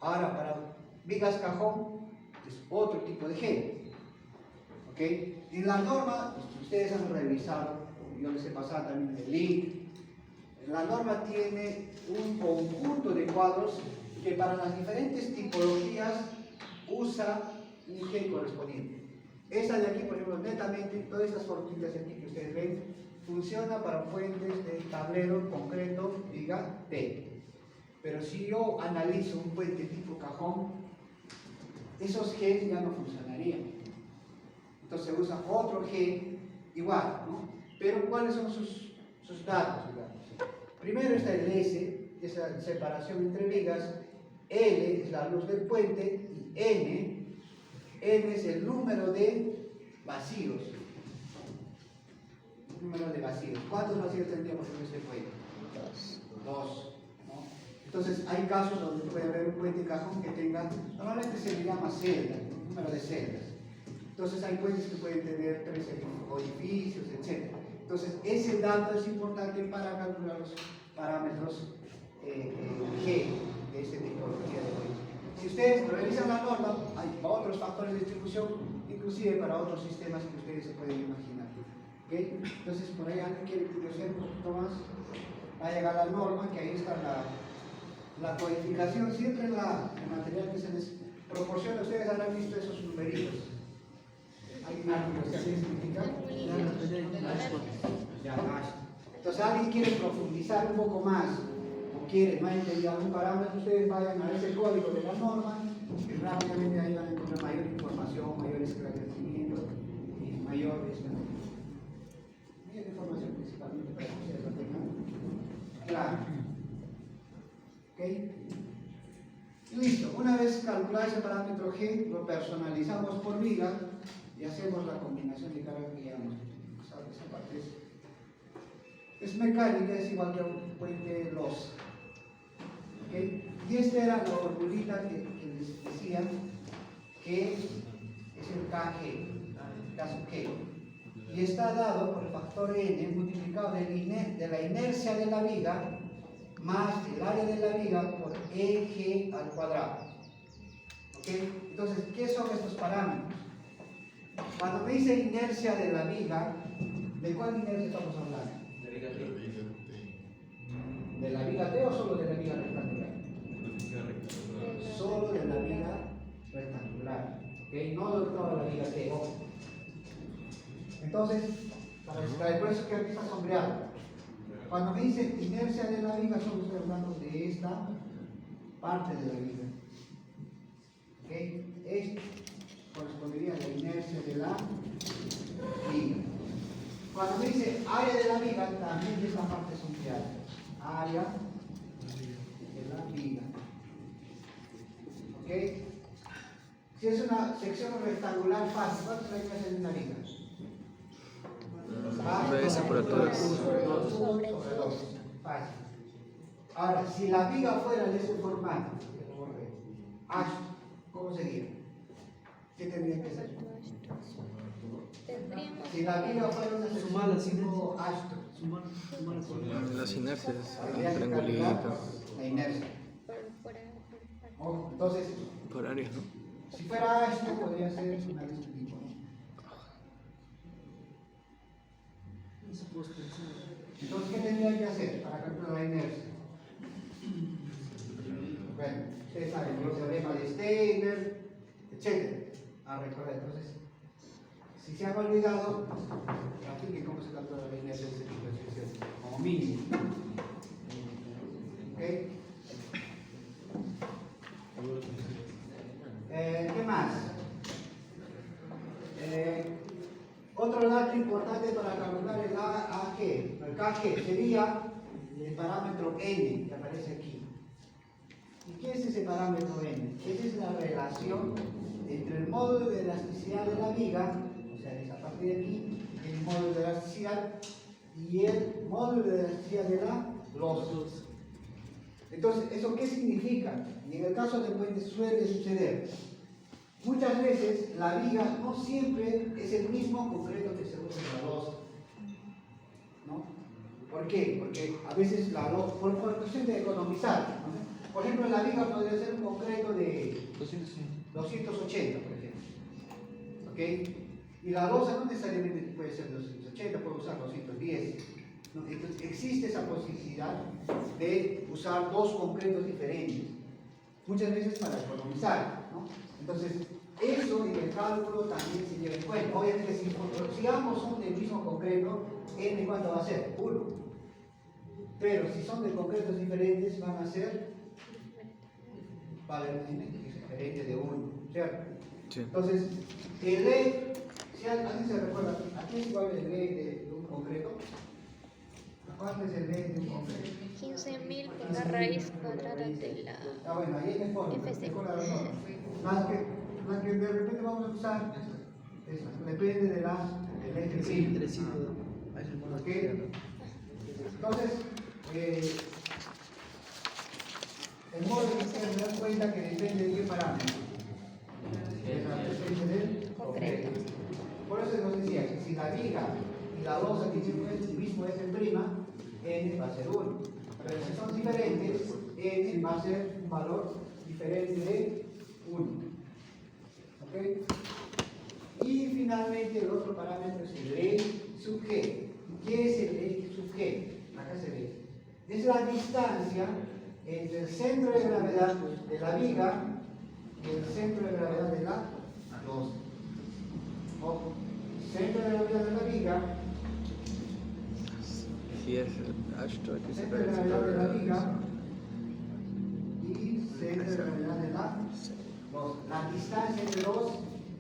Ahora, para vigas cajón es otro tipo de G. ¿Ok? En la norma, ustedes han revisado, yo les he pasado también el link, la norma tiene un conjunto de cuadros que para las diferentes tipologías usa un G correspondiente. Esta de aquí, por ejemplo, netamente, todas estas formitas de aquí que ustedes ven, funciona para puentes de tablero concreto, viga T. Pero si yo analizo un puente tipo cajón, esos G ya no funcionarían. Entonces se usa otro G igual, ¿no? Pero ¿cuáles son sus datos, digamos? Primero está el S, esa separación entre vigas, L es la luz del puente, y N es el número de vacíos. Número de vacíos. ¿Cuántos vacíos tendríamos en este puente? 2. ¿No? Entonces hay casos donde puede haber un puente cajón que tenga, normalmente se le llama celda, un número de celdas. Entonces hay puentes que pueden tener 3 edificios, etc. Entonces ese dato es importante para calcular los parámetros G de este tipología de puentes. Si ustedes revisan la norma, hay otros factores de distribución, inclusive para otros sistemas que ustedes se pueden imaginar. ¿Okay? Entonces, por ahí alguien quiere curiosear un poquito más, va a llegar la norma, que ahí está la codificación, siempre en el material que se les proporciona, ustedes habrán visto esos numeritos. ¿Alguien más curiosidad qué significa? Ya, entonces, alguien quiere profundizar un poco más, no ha entendido algún parámetro, ustedes vayan a ese código de la norma y rápidamente ahí van a encontrar mayor información, mayor esclarecimiento y mayor información principalmente para que ustedes lo tengan claro. ¿Ok? Listo, una vez calculado ese parámetro G, lo personalizamos por viga y hacemos la combinación de carga que ya hemos usado. Esa parte es mecánica, es igual que un puente losa. ¿Okay? Y esta era la formulita que les decía que es el KG, el caso G. Y está dado por el factor N multiplicado de la inercia de la viga más el área de la viga por EG al cuadrado. ¿Okay? Entonces, ¿qué son estos parámetros? Cuando me dice inercia de la viga, ¿de cuál inercia estamos hablando? La viga T. ¿De la viga T o solo de la viga rectangular? Solo de la viga rectangular, ¿ok? No de toda la viga T, ojo. Entonces, por eso que aquí está sombreado. Cuando me dice inercia de la viga, solo estoy hablando de esta parte de la viga. ¿Ok? Esto correspondería a la inercia de la viga. Cuando me dice área de la viga, también de esta parte sombreada. Área de la viga. ¿Ok? Si es una sección rectangular fácil, ¿cuánto es la inercia de una viga? S por altura. Sobre 2. Fácil. Ahora, si la viga fuera de ese formato, ¿cómo sería? ¿Qué tendría que ser? Tendríamos Si la viga fuera una sección tipo astro, Las inercias, habría un que triangulito. calcular la inercia. por Ojo, entonces, Por áreas, ¿no? si fuera astro, podría ser una de este tipo, ¿no? Entonces, ¿qué tendría que hacer para calcular la inercia? Bueno, ustedes saben, el teorema de Steiner, etc. A recordar. Entonces, si se han olvidado, apliquen cómo se calcula la inercia de este tipo de secciones, como mínimo. ¿Ok? ¿Qué más? Otro dato importante para calcular el AQ, el KG, sería el parámetro N que aparece aquí. ¿Y qué es ese parámetro N? Esa es la relación entre el módulo de elasticidad de la viga, o sea, esa parte de aquí, el módulo de elasticidad y el módulo de elasticidad de la losa. Entonces, ¿eso qué significa? Y en el caso de puentes suele suceder. Muchas veces la viga no siempre es el mismo concreto que se usa en la losa, ¿no? ¿Por qué? Porque a veces la losa, por cuestión de economizar, ¿no? Por ejemplo, la viga podría ser un concreto de 280, por ejemplo, ¿ok? Y la losa no necesariamente puede ser 280, puede usar 210, ¿no? Entonces existe esa posibilidad de usar dos concretos diferentes, muchas veces para economizar, ¿no? Entonces, eso en el cálculo también se lleva en cuenta. Obviamente, si ambos son del mismo concreto, ¿n cuánto va a ser? 1. Pero si son de concretos diferentes, van a ser, va a haber n diferente de 1, ¿cierto? Sí. Entonces, el E, si alguien se recuerda, ¿a qué es igual el E de un concreto? ¿A cuánto es el E de un concreto? 15.000 por la raíz cuadrada de la Ah, bueno, ahí en el fondo, FC. recuerda la norma. Las que de repente vamos a usar, esa, depende de del eje primo. ¿Ok? Entonces, el modo que ustedes se dan cuenta que depende de qué parámetro. Depende del concreto. Por eso nos decía que si la viga y la losa tienen el mismo eje prima, n va a ser 1. Pero si son diferentes, n va a ser un valor diferente de 1. ¿Ok? Y finalmente el otro parámetro es el E sub G. ¿Qué es el E sub G? Acá se ve. Es la distancia entre el centro de gravedad de la viga y el centro de gravedad de la losa. Ojo, centro de gravedad de la viga, Si es astro, aquí se centro de parece gravedad de la todo. viga y centro de gravedad de la losa. La distancia entre los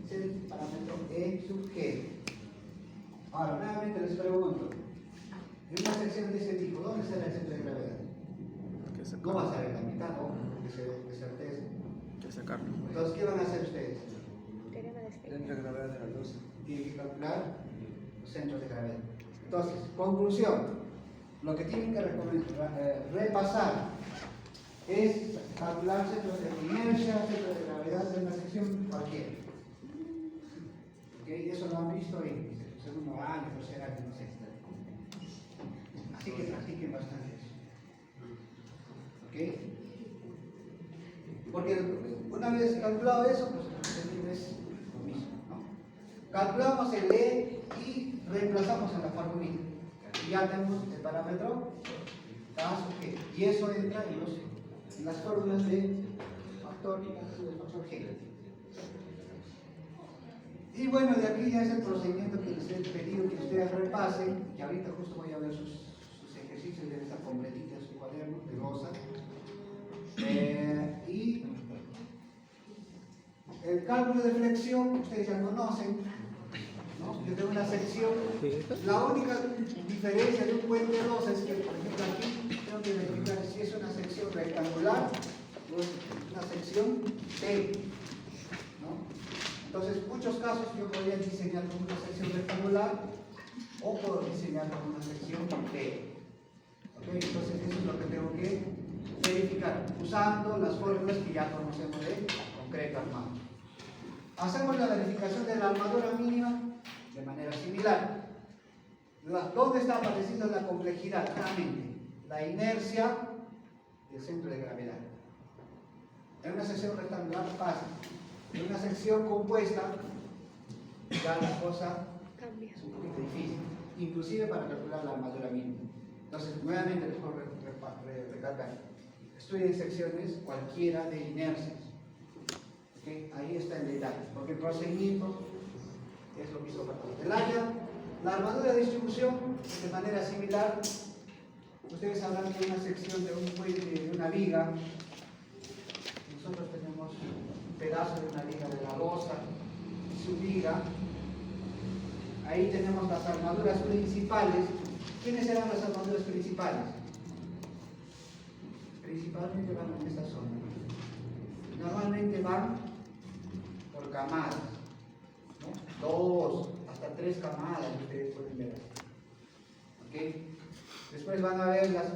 es el parámetro E sub G. Ahora, nuevamente les pregunto, en una sección de ese tipo, ¿dónde está el centro de gravedad? Hay que No va a sacarlo. estar en la mitad, ¿no? De certeza. Hay que sacarlo. Entonces, ¿qué van a hacer ustedes? teorema de Steiner. Dentro de gravedad de la luz. Tienen que calcular los centros de gravedad. Entonces, conclusión. Lo que tienen que repasar es calcular centros de inercia, centros de gravedad de una sección cualquiera. ¿Okay? Eso lo han visto en segundo año, tercer año, no sé. Así que practiquen bastante eso. ¿Ok? Porque una vez calculado eso, pues es lo mismo, ¿no? Calculamos el E y reemplazamos en la formulita. Y ya tenemos el parámetro caso G. Y eso entra en las fórmulas de factor G. Y bueno, de aquí ya es el procedimiento que les he pedido que ustedes repasen, que ahorita justo voy a ver sus ejercicios, deben estar completitos en su cuaderno de losa. Y el cálculo de flexión, ustedes ya conocen, ¿no? Yo tengo una sección, la única diferencia de un puente de losa es que, por ejemplo, aquí tengo que verificar si es una sección rectangular o es una sección T, ¿no? Entonces, en muchos casos yo podría diseñar con una sección rectangular o puedo diseñar con una sección T. ¿Okay? Entonces, eso es lo que tengo que verificar usando las fórmulas que ya conocemos de concreto armado. Hacemos la verificación de la armadura mínima de manera similar. ¿Dónde está apareciendo la complejidad? Claramente, la inercia del centro de gravedad. En una sección rectangular fácil. En una sección compuesta, ya la cosa Cambia. es un poquito difícil, inclusive para calcular la armadura mínima. Entonces, nuevamente les puedo recalcar. Estudien secciones cualquiera de inercias. ¿Okay? Ahí está el detalle, porque el procedimiento es lo que hizo para el área. La armadura de distribución, de manera similar, ustedes hablan de una sección de un puente, de una viga. Nosotros tenemos un pedazo de una viga de la losa y su viga. Ahí tenemos las armaduras principales. ¿Quiénes eran las armaduras principales? Principalmente van en esta zona. Normalmente van por camadas, ¿no? 2 hasta 3 camadas, ustedes pueden ver. ¿Okay? Después van a ver las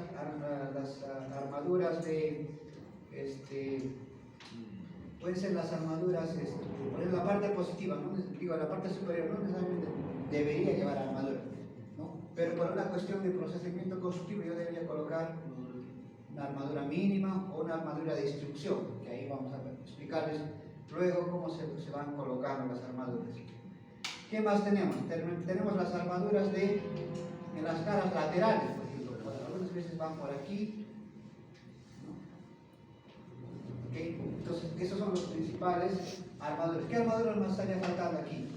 armaduras de pueden ser las armaduras, por ejemplo, la parte positiva, ¿no? Digo, la parte superior no necesariamente debería llevar armadura, ¿no? Pero por una cuestión de procesamiento constructivo yo debería colocar una armadura mínima o una armadura de distribución, que ahí vamos a explicarles luego cómo se van colocando las armaduras. ¿Qué más tenemos? Tenemos las armaduras en las caras laterales, por ejemplo. Algunas veces van por aquí. ¿Okay? Entonces, esos son los principales armaduras. ¿Qué armaduras nos estaría faltando aquí?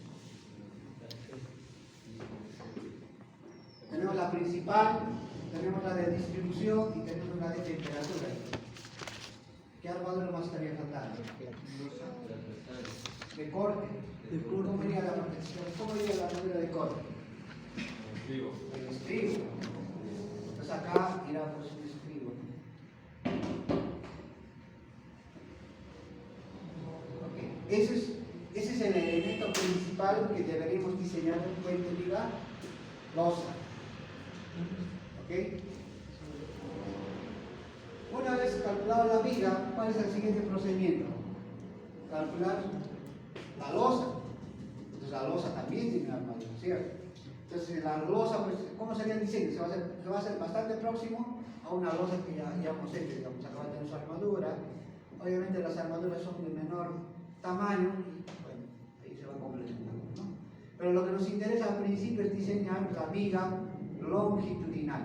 Tenemos la principal, tenemos la de distribución y tenemos la de temperatura. ¿Qué armadura más estaría faltando? De corte. ¿Cómo iría la armadura de corte? El estribo. Entonces acá irá pues un estribo. Ese es el elemento principal que deberíamos diseñar en un puente viga losa. ¿Okay? Una vez calculada la viga, ¿cuál es el siguiente procedimiento? Calcular la losa. Entonces la losa también tiene una armadura, ¿cierto? Entonces la losa, pues, ¿cómo sería el diseño? Se va a hacer bastante próximo a una losa que ya hemos hecho, digamos, acaba de tener su armadura. Obviamente las armaduras son de menor tamaño y bueno, ahí se van complementando, ¿no? Pero lo que nos interesa al principio es diseñar la viga longitudinal.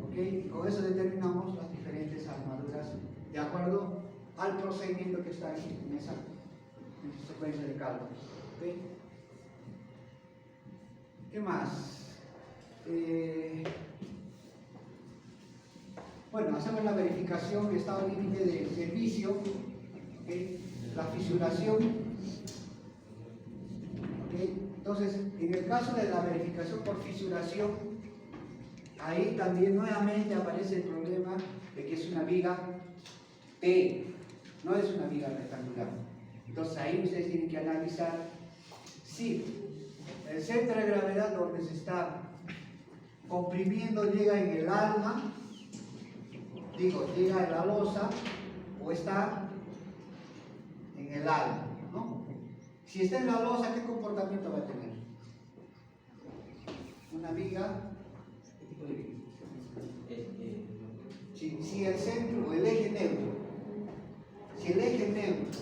¿Ok? Y con eso determinamos las diferentes armaduras de acuerdo al procedimiento que está aquí en esa secuencia de cálculos. ¿Ok? ¿Qué más? Bueno, hacemos la verificación de estado límite de servicio. ¿Okay? La fisuración. ¿Okay? Entonces, en el caso de la verificación por fisuración, ahí también nuevamente aparece el problema de que es una viga T, no es una viga rectangular. Entonces ahí ustedes tienen que analizar si el centro de gravedad donde se está comprimiendo llega en el alma, llega en la losa o está en el alma, ¿no? Si está en la losa, ¿qué comportamiento va a tener? Una viga. Si el centro o el eje neutro, si el eje neutro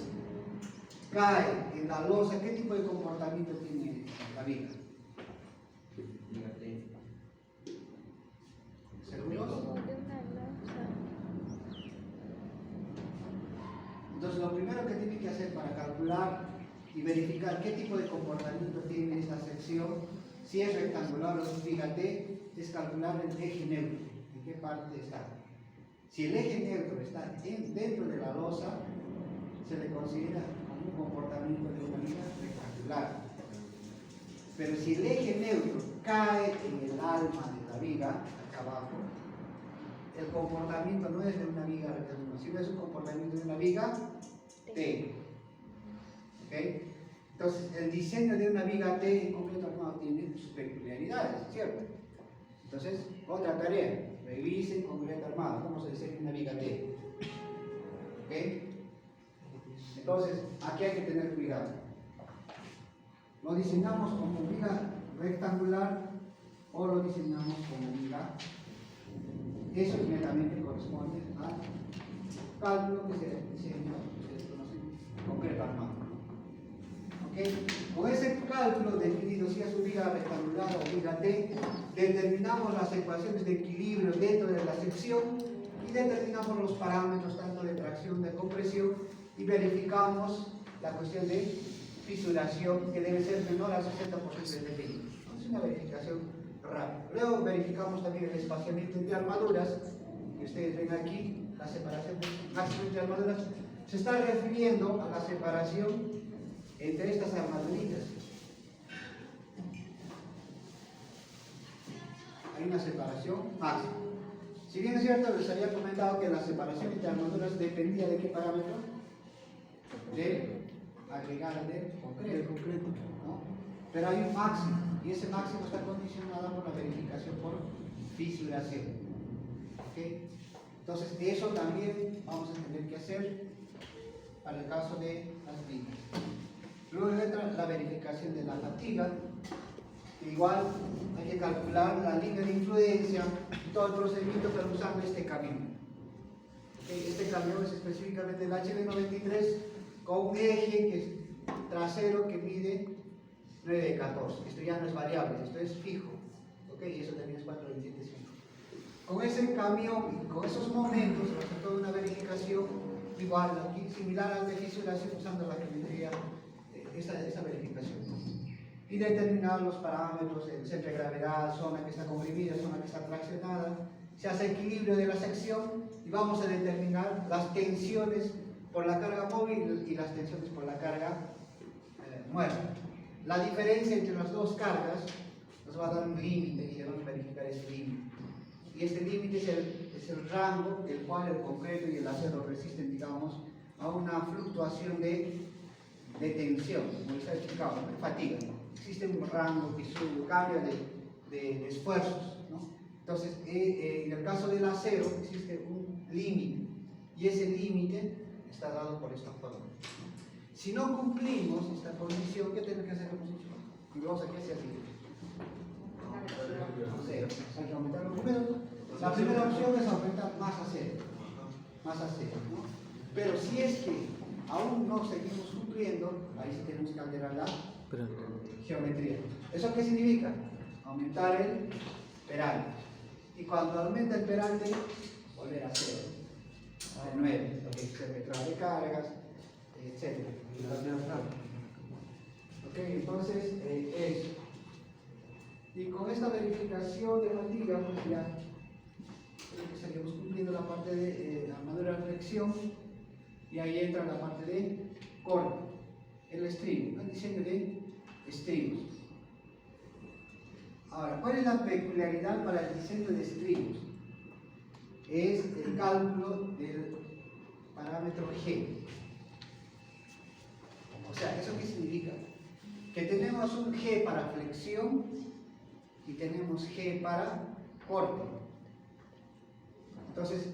cae en la losa, ¿qué tipo de comportamiento tiene la viga? ¿Seguros? Como de una losa. Entonces, lo primero que tiene que hacer para calcular y verificar qué tipo de comportamiento tiene esta sección, si es rectangular o es viga T, es calcular el eje neutro, en qué parte está. Si el eje neutro está dentro de la losa, se le considera como un comportamiento de una viga rectangular. Pero si el eje neutro cae en el alma de la viga, acá abajo, el comportamiento no es de una viga rectangular, sino es un comportamiento de una viga T. ¿Ok? Entonces, el diseño de una viga T en concreto armado tiene sus peculiaridades, ¿cierto? Entonces, otra tarea, revisen concreto armado, cómo se diseña una viga T. ¿Ok? Entonces, aquí hay que tener cuidado. Lo diseñamos como viga rectangular o lo diseñamos como viga. Eso inmediatamente corresponde al cálculo que se diseña, ustedes conocen, concreto armado. ¿Ok? Con ese cálculo definido si es una viga rectangular o viga T, determinamos las ecuaciones de equilibrio dentro de la sección y determinamos los parámetros tanto de tracción, de compresión y verificamos la cuestión de fisuración que debe ser menor al 60% del definido. Es una verificación rápida. Luego verificamos también el espaciamiento entre armaduras, que ustedes ven aquí, la separación máxima entre armaduras, se está refiriendo a la separación entre estas armaduritas. Hay una separación máxima. Si bien es cierto, les había comentado que la separación entre armaduras dependía de qué parámetro, de agregar de concreto, ¿no? Pero hay un máximo, y ese máximo está condicionado por la verificación por fisuración. ¿Okay? Entonces, eso también vamos a tener que hacer para el caso de las vigas. Luego entra la verificación de la fatiga. Igual hay que calcular la línea de influencia y todo el procedimiento, pero usando este camino. ¿Okay? Este camino es específicamente el HB93 con un eje que es trasero que mide 9 de 14. Esto ya no es variable, esto es fijo. ¿Okay? Y eso también es 4,27. Con ese camión y con esos momentos, respecto de una verificación igual, aquí, similar al de fisuración, usando la geometría, esa verificación. Y determinar los parámetros, el centro de gravedad, zona que está comprimida, zona que está traccionada. Se hace equilibrio de la sección y vamos a determinar las tensiones por la carga móvil y las tensiones por la carga muerta. La diferencia entre las dos cargas nos va a dar un límite y debemos verificar ese límite. Y este límite es el rango del cual el concreto y el acero resisten, digamos, a una fluctuación de tensión, como les he explicado, de fatiga. Existe un rango que sube, cambia de esfuerzos, ¿no? Entonces, en el caso del acero existe un límite y ese límite está dado por esta forma. Si no cumplimos esta condición, ¿qué tenemos que hacer? Y vamos aquí hacia arriba. Acero. Hay que aumentar los números. La primera opción es aumentar más acero. Más acero, ¿no? Pero si es que aún no seguimos cumpliendo, ahí sí tenemos que alterar la geometría. ¿Eso qué significa? Aumentar el peralte. Y cuando aumenta el peralte, volver a cero. De nuevo, porque se retrae de cargas, etc. Ok, entonces, eso. Y con esta verificación de fatiga, pues ya estaríamos cumpliendo la parte de armadura de flexión y ahí entra la parte de corte, el estribo, el diseño de estribos. Ahora, ¿cuál es la peculiaridad para el diseño de estribos? Es el cálculo del parámetro G. O sea, ¿eso qué significa? Que tenemos un G para flexión y tenemos G para corte. Entonces,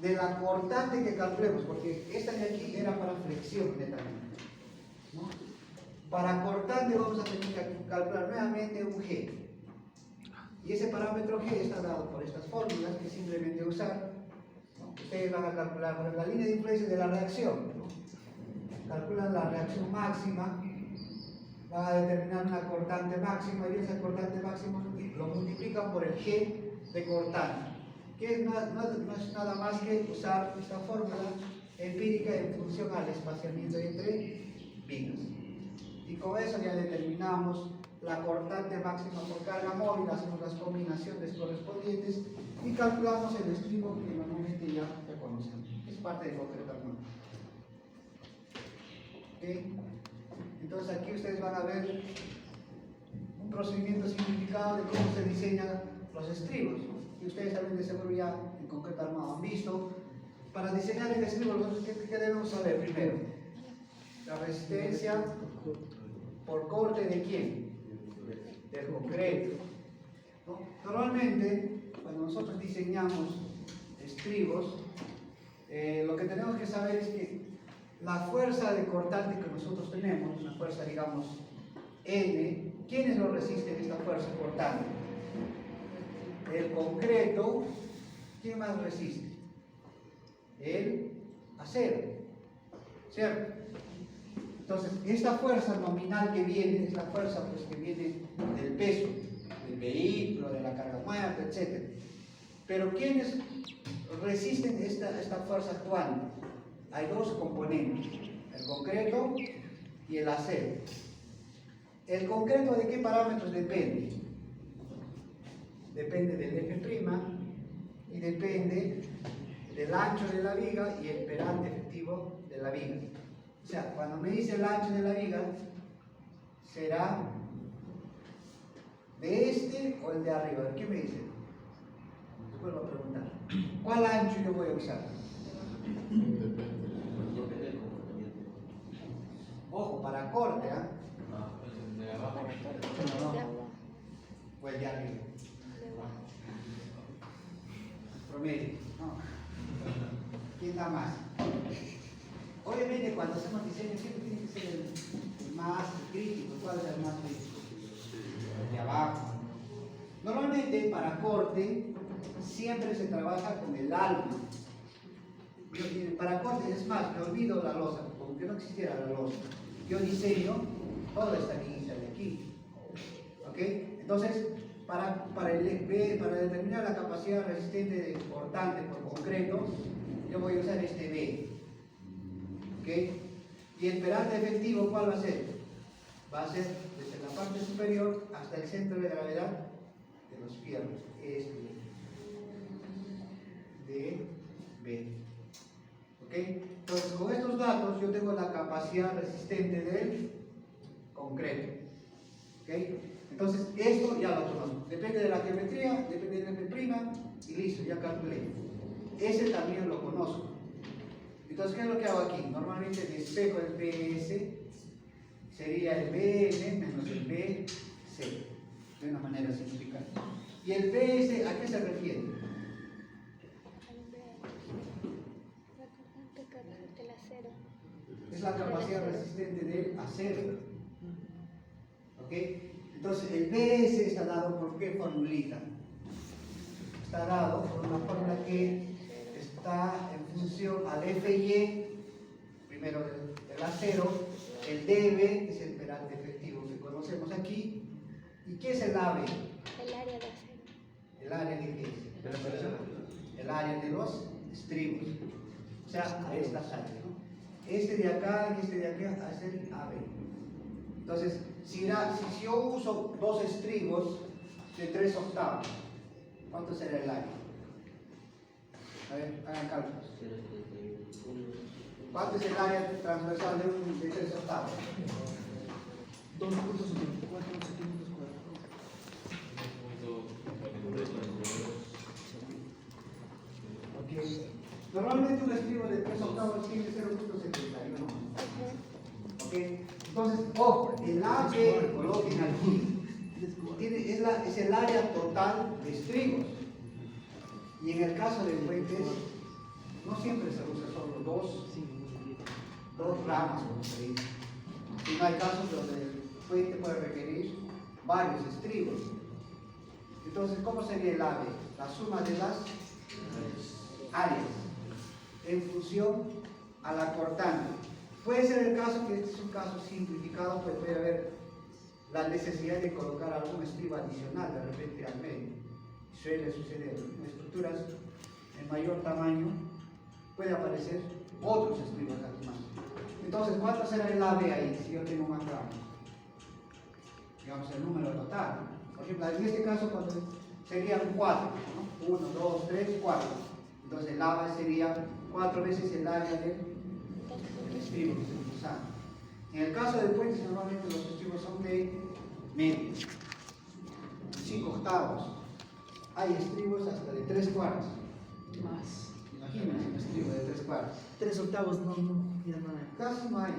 de la cortante que calculemos, porque esta de aquí era para flexión netamente, ¿no? Para cortante vamos a tener que calcular nuevamente un G. Y ese parámetro G está dado por estas fórmulas que simplemente usar, ¿no? Ustedes van a calcular por la línea de influencia de la reacción, ¿no? calculan la reacción máxima, van a determinar una cortante máxima y esa cortante máxima lo multiplican por el G de cortante, que no es nada más que usar esta fórmula empírica en función al espaciamiento entre vigas. Y con eso ya determinamos la cortante máxima por carga móvil, hacemos las combinaciones correspondientes y calculamos el estribo que normalmente ya conocemos. Es parte de concretar móvil. ¿Okay? Entonces aquí ustedes van a ver un procedimiento simplificado de cómo se diseñan los estribos. Y ustedes también de seguro ya en concreto armado han visto. Para diseñar el estribo, ¿qué debemos saber primero? La resistencia por corte de quién? Del concreto. ¿No? Normalmente, cuando nosotros diseñamos estribos, lo que tenemos que saber es que la fuerza de cortante que nosotros tenemos, una fuerza digamos N, ¿quiénes lo resisten esta fuerza cortante? El concreto, ¿quién más resiste? El acero, ¿cierto? Entonces, esta fuerza nominal que viene es la fuerza pues, que viene del peso, del vehículo, de la carga muerta, etc. Pero ¿quiénes resisten esta fuerza actuante? Hay dos componentes, el concreto y el acero. ¿El concreto de qué parámetros depende? Depende del F' y depende del ancho de la viga y el perante efectivo de la viga. O sea, cuando me dice el ancho de la viga, será de este o el de arriba. ¿Qué me dice? Te vuelvo a preguntar. ¿Cuál ancho yo voy a usar? Depende. Ojo, para corte, ¿ah? De abajo. No, De no. abajo. O el de arriba. De abajo. Promedio. No. ¿Quién da más? Obviamente cuando hacemos diseño siempre tiene que ser el más crítico. ¿Cuál es el más crítico? El de abajo. Normalmente para corte siempre se trabaja con el alma. Para corte, es más, me olvido la losa, como que no existiera la losa. Yo diseño toda esta línea de aquí. ¿Ok? Entonces, para determinar la capacidad resistente de cortante por concreto, yo voy a usar este B. ¿Ok? Y el perante efectivo, ¿cuál va a ser? Va a ser desde la parte superior hasta el centro de gravedad de los fierros. Este de B. ¿Ok? Entonces, con estos datos yo tengo la capacidad resistente del concreto. ¿Ok? Entonces, esto ya lo conozco. Depende de la geometría, depende del F' y listo, ya calculé. Ese también lo conozco. Entonces, ¿qué es lo que hago aquí? Normalmente despejo el PS, sería el BN menos el BC, de una manera simplificada. ¿Y el PS a qué se refiere? Del acero. Es la capacidad resistente del acero. ¿Ok? Entonces, el BS está dado por qué formulita? Está dado por una fórmula que está en función al FY, primero del acero, el DB, que es el perante efectivo que conocemos aquí. ¿Y qué es el AB? El área de acero. ¿El área de qué es? El área de los estribos. O sea, a estas áreas, ¿no? Este de acá y este de acá es el AB. Entonces, si yo uso dos estribos de 3 octavos, ¿cuánto será el área? A ver, hagan cálculos. ¿Cuánto es el área transversal de 3 octavos? 2.74 centímetros cuadrados. Okay. Normalmente un estribo de 3 octavos tiene 0.71. ¿Okay? Entonces, ojo, el A que coloquen aquí es el área total de estribos. Y en el caso de puentes, no siempre se usa solo dos ramas, como se dice. Sino hay casos donde el puente puede requerir varios estribos. Entonces, ¿cómo sería el AVE? La suma de las áreas en función a la cortante. Puede ser el caso que este es un caso simplificado, pues puede haber la necesidad de colocar algún estribo adicional de repente al medio. Suele suceder en estructuras de mayor tamaño, puede aparecer otros estribos aquí más. Entonces, ¿cuánto será el AB ahí si yo tengo más tramos? Digamos el número total. Por ejemplo, en este caso cuando serían 4, ¿no? 1, 2, 3, 4. Entonces el AB sería 4 veces el área del estribo que estoy usando. En el caso de puentes, normalmente los estribos son de medio, 5/8. Hay estribos hasta de 3/4. Más. Imagínense un estribo de 3/4. 3/8, no, ya no hay. Casi no hay,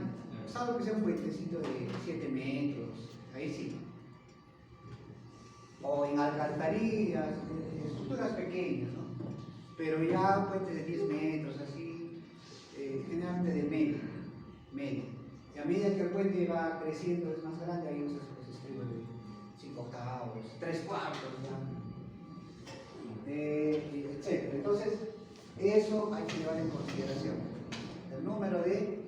salvo que sea un puentecito de 7 metros, ahí sí. O en alcantarillas, estructuras pequeñas, ¿no? Pero ya puentes de 10 metros, así, generalmente de medio. Y a medida que el puente va creciendo, es más grande, ahí usas los estribos de 5/8, 3/4, etc. Entonces, eso hay que llevar en consideración. El número de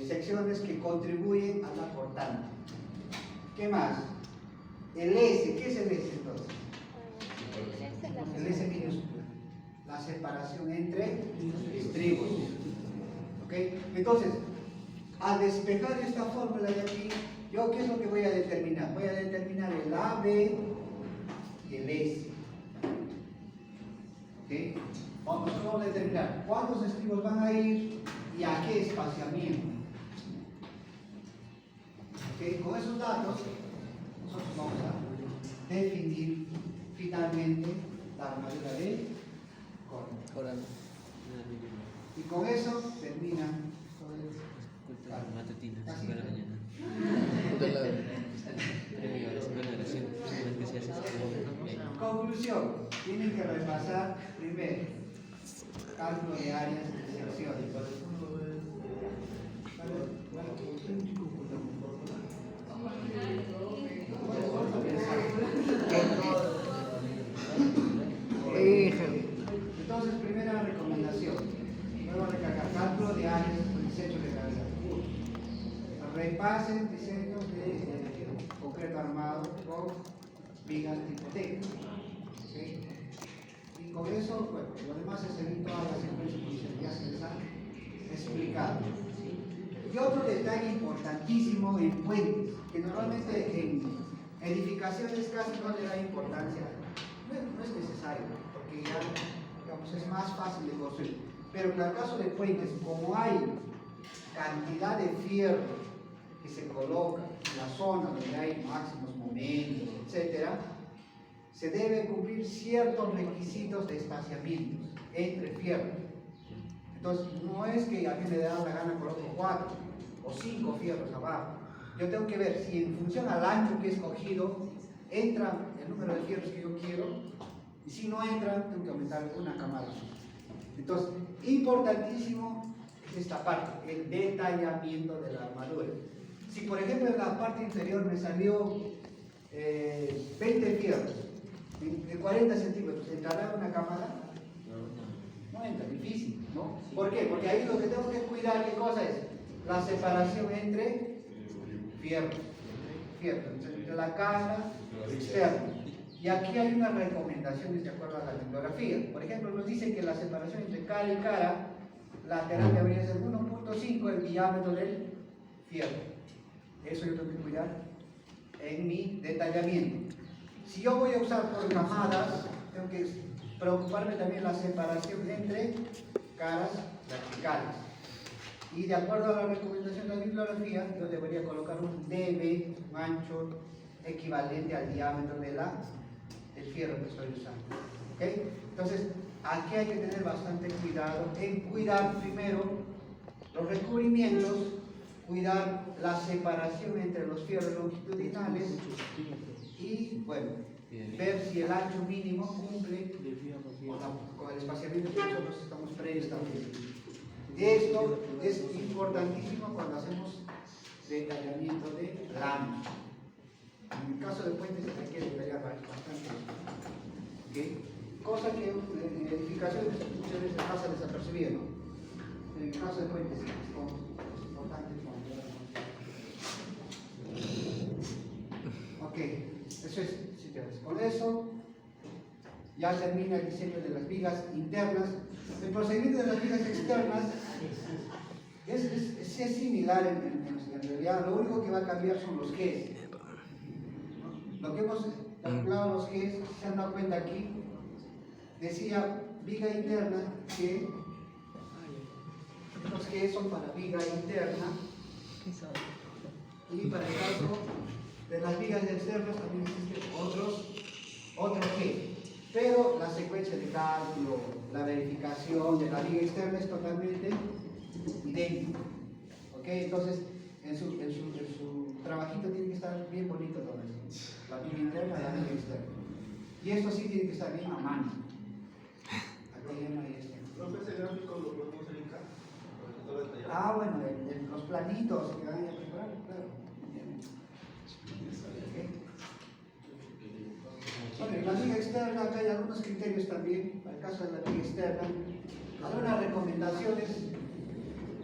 secciones que contribuyen a la cortante. ¿Qué más? El S, ¿qué es el S entonces? El S minúscula, la separación entre estribos. ¿Ok? Entonces, al despejar esta fórmula de aquí, ¿yo qué es lo que voy a determinar? Voy a determinar el AB y el S. ¿Ok? Vamos a determinar cuántos estribos van a ir y a qué espaciamiento. ¿Ok? Con esos datos, nosotros vamos a definir finalmente la armadura de Coral. Y con eso termina Matutinas, para mañana. Conclusión, tienen que repasar primero cálculo de áreas de secciones. Entonces, primera recomendación, vuelvo a recalcar, cálculo de áreas con desechos de gravedad. Repasen diseños de concreto armado con vigas tipo T. ¿Okay? Y con eso, bueno, lo demás es seguir todas las secuencias que ya se les han explicado. Y otro detalle importantísimo en puentes, que normalmente en edificaciones casi no le da importancia, no es necesario, porque ya digamos, es más fácil de construir. Pero en el caso de puentes, como hay cantidad de fierro que se coloca en la zona donde hay máximos momentos, etc., se debe cumplir ciertos requisitos de espaciamientos entre fierros. Entonces, no es que a mí me da la gana coloco 4 o 5 fierros abajo. Yo tengo que ver si en función al ancho que he escogido entra el número de fierros que yo quiero, y si no entra, tengo que aumentar una camada. Entonces, importantísimo es esta parte, el detallamiento de la armadura. Si por ejemplo en la parte inferior me salió 20 fierros de 40 centímetros, ¿entrará una camada? No entra, difícil, ¿no? ¿Por qué? Porque ahí lo que tengo que cuidar, ¿qué cosa es? La separación entre fierros, entre la cara externa. Y aquí hay unas recomendaciones de acuerdo a la bibliografía. Por ejemplo, nos dice que la separación entre cara y cara lateral debería ser 1.5 el diámetro del fierro. Eso yo tengo que cuidar en mi detallamiento. Si yo voy a usar por camadas, tengo que preocuparme también la separación entre caras verticales. Y de acuerdo a la recomendación de la bibliografía, yo debería colocar un dB, un ancho equivalente al diámetro del fierro que estoy usando. ¿Okay? Entonces, aquí hay que tener bastante cuidado en cuidar primero los recubrimientos, cuidar la separación entre los fierros longitudinales y, bueno, ver si el ancho mínimo cumple con el espaciamiento que nosotros estamos preestableciendo. Esto es importantísimo cuando hacemos detallamiento de planos. En el caso de puentes hay que detallar bastante. ¿Okay? Cosa que en edificaciones muchas veces pasa desapercibido, ¿no? En el caso de puentes, bastante con. Ok, eso es, señores. Con eso ya termina el diseño de las vigas internas. El procedimiento de las vigas externas es similar en realidad. Lo único que va a cambiar son los Gs. Lo que hemos calculado los Gs, si se han dado cuenta aquí, decía viga interna que los Gs son para viga interna, y para el caso de las vigas externas también existe otro G. Pero la secuencia de cálculo, la verificación de la viga externa es totalmente idéntica. ¿Ok? Entonces, en su trabajito tiene que estar bien bonito todo eso. La viga interna y la viga externa. Y esto sí tiene que estar bien a mano. Aquí no hay esto. Profe, ese gráfico lo podemos hacer en CAD. Para que todo detallado. Ah, bueno, los planitos que van a preparar, claro. Bueno, en la viga externa acá hay algunos criterios también, para el caso de la viga externa, algunas recomendaciones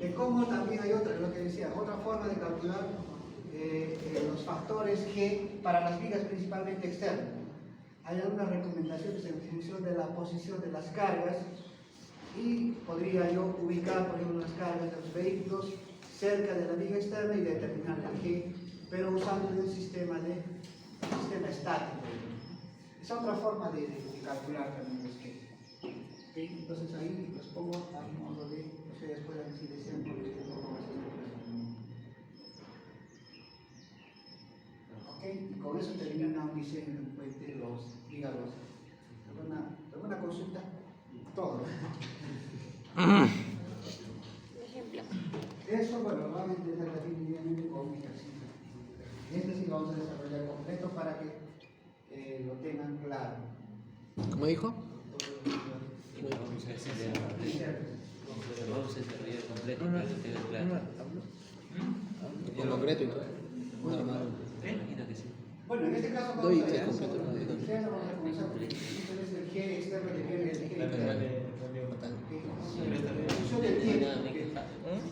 de cómo también hay otra, lo que decía, otra forma de calcular los factores G para las vigas principalmente externas. Hay algunas recomendaciones en función de la posición de las cargas y podría yo ubicar, por ejemplo, las cargas de los vehículos cerca de la viga externa y determinar el G, pero usando un sistema estático. Es otra forma de calcular también los G. ¿Okay? Entonces ahí los pongo a modo de, ustedes puedan si desean ¿ok? Y con eso termina un diseño de los hígados. ¿Alguna consulta? Todo. Ejemplo. Eso, bueno, lo van a entender definitivamente con un ejercicio. Este sí lo vamos a desarrollar completo para que lo tengan claro. ¿Cómo dijo? Vamos a desarrollar completo para que quede claro. En concreto y todo. Imagino que sí. Bueno, en este caso vamos Doy a ver. completo, no, Vamos a comenzar porque entonces el G externo que viene el G interno. En función del tiempo, porque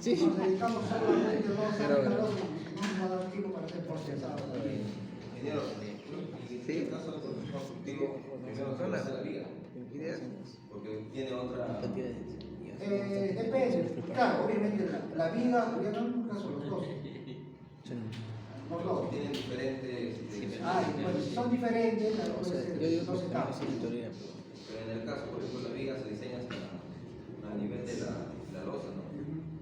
Sí. nos dedicamos solamente a dos años, no nos va a dar tiempo para hacer procesado. Ingeniero, en el caso de los constructivos, primero se hace la viga. Porque tiene otra. Depende, claro, obviamente la viga, ya no en un caso los dos. Los dos. Tienen diferentes. Bueno, si son diferentes, claro, O puede sea, ser yo digo dos que etapas. también es teoría. Pero en el caso, por ejemplo, la viga se diseña hasta a nivel de la losa, ¿no?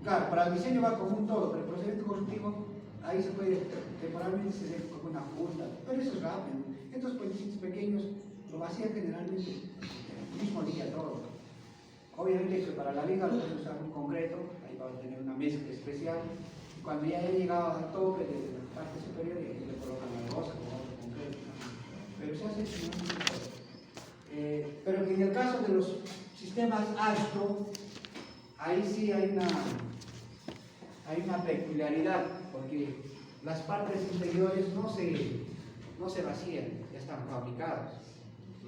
Claro, para el diseño va como un todo, pero el procedimiento constructivo, ahí se puede, temporalmente se ve como una junta, pero eso es rápido. Estos puentecitos pequeños lo vacían generalmente el mismo día todo. Obviamente que para la viga lo pueden usar un concreto, ahí va a tener una mezcla especial. Cuando ya haya llegado al tope de la parte superior, y ahí le colocan la losa con otro concreto. Pero se hace generalmente todo. Pero en el caso de los sistemas ASTO, ahí sí hay una peculiaridad, porque las partes interiores no se vacían, ya están fabricados.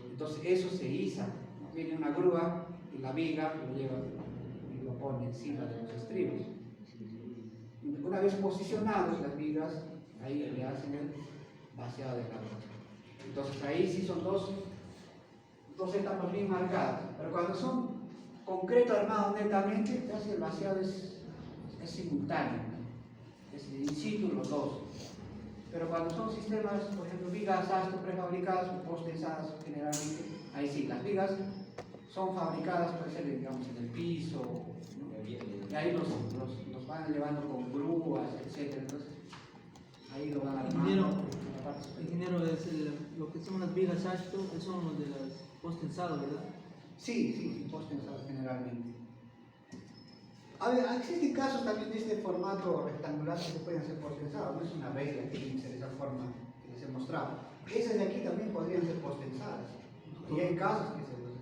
Entonces eso se iza, ¿no? Viene una grúa y la viga lo lleva y lo pone encima de los estribos. Una vez posicionados las vigas, ahí le hacen el vaciado de la losa. Entonces ahí sí son dos etapas bien marcadas, pero cuando son concreto armado netamente, casi el vaciado es simultáneo, ¿no? Es in situ los dos. Pero cuando son sistemas, por ejemplo, vigas ASTO prefabricadas o post-tensadas generalmente, ahí sí, las vigas son fabricadas, puede ser, digamos, en el piso, ¿no? Y ahí los van llevando con grúas, etc. Entonces, ahí lo van armando. Ingeniero, lo que son las vigas ASTO son los de las post-tensadas, ¿verdad? Sí, post-tensadas generalmente. A ver, existen casos también de este formato rectangular que se pueden hacer post-tensados, no es una regla que tiene que ser de esa forma que les he mostrado. Esas de aquí también podrían ser post-tensadas, y hay casos que se los...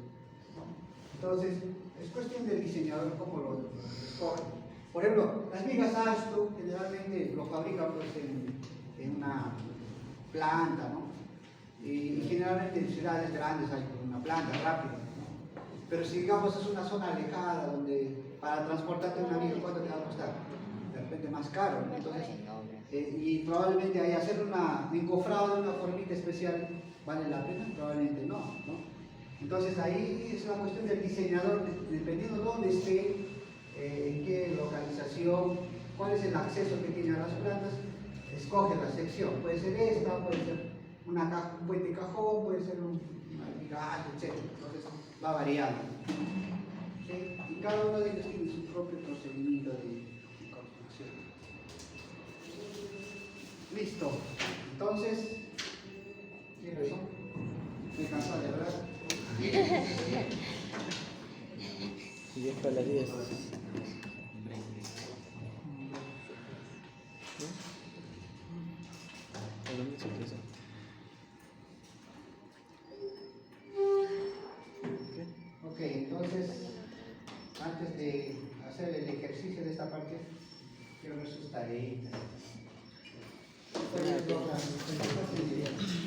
Entonces, es cuestión del diseñador cómo lo escoge. Por ejemplo, las vigas ASTO generalmente lo fabrican pues, en una planta, ¿no? Y generalmente en ciudades grandes hay una planta rápida, ¿no? Pero si digamos es una zona alejada donde para transportarte una viga, ¿cuánto te va a costar? De repente más caro. Mejor Entonces, en obra. y probablemente ahí hacer un encofrado de una formita especial, ¿vale la pena? Probablemente no, ¿no? Entonces ahí es una cuestión del diseñador, dependiendo de dónde esté, en qué localización, cuál es el acceso que tiene a las plantas, escoge la sección. Puede ser esta, puede ser un puente cajón, puede ser una vigaje, etc. Entonces va variando. ¿Sí? Y cada uno de ellos tiene su propio procedimiento de construcción. Listo. Entonces, ¿qué razón? Me cansó de hablar. 10 para las 10. Ok, entonces, antes de hacer el ejercicio de esta parte, quiero ver sus tareitas. ¿Cuáles son las presentaciones?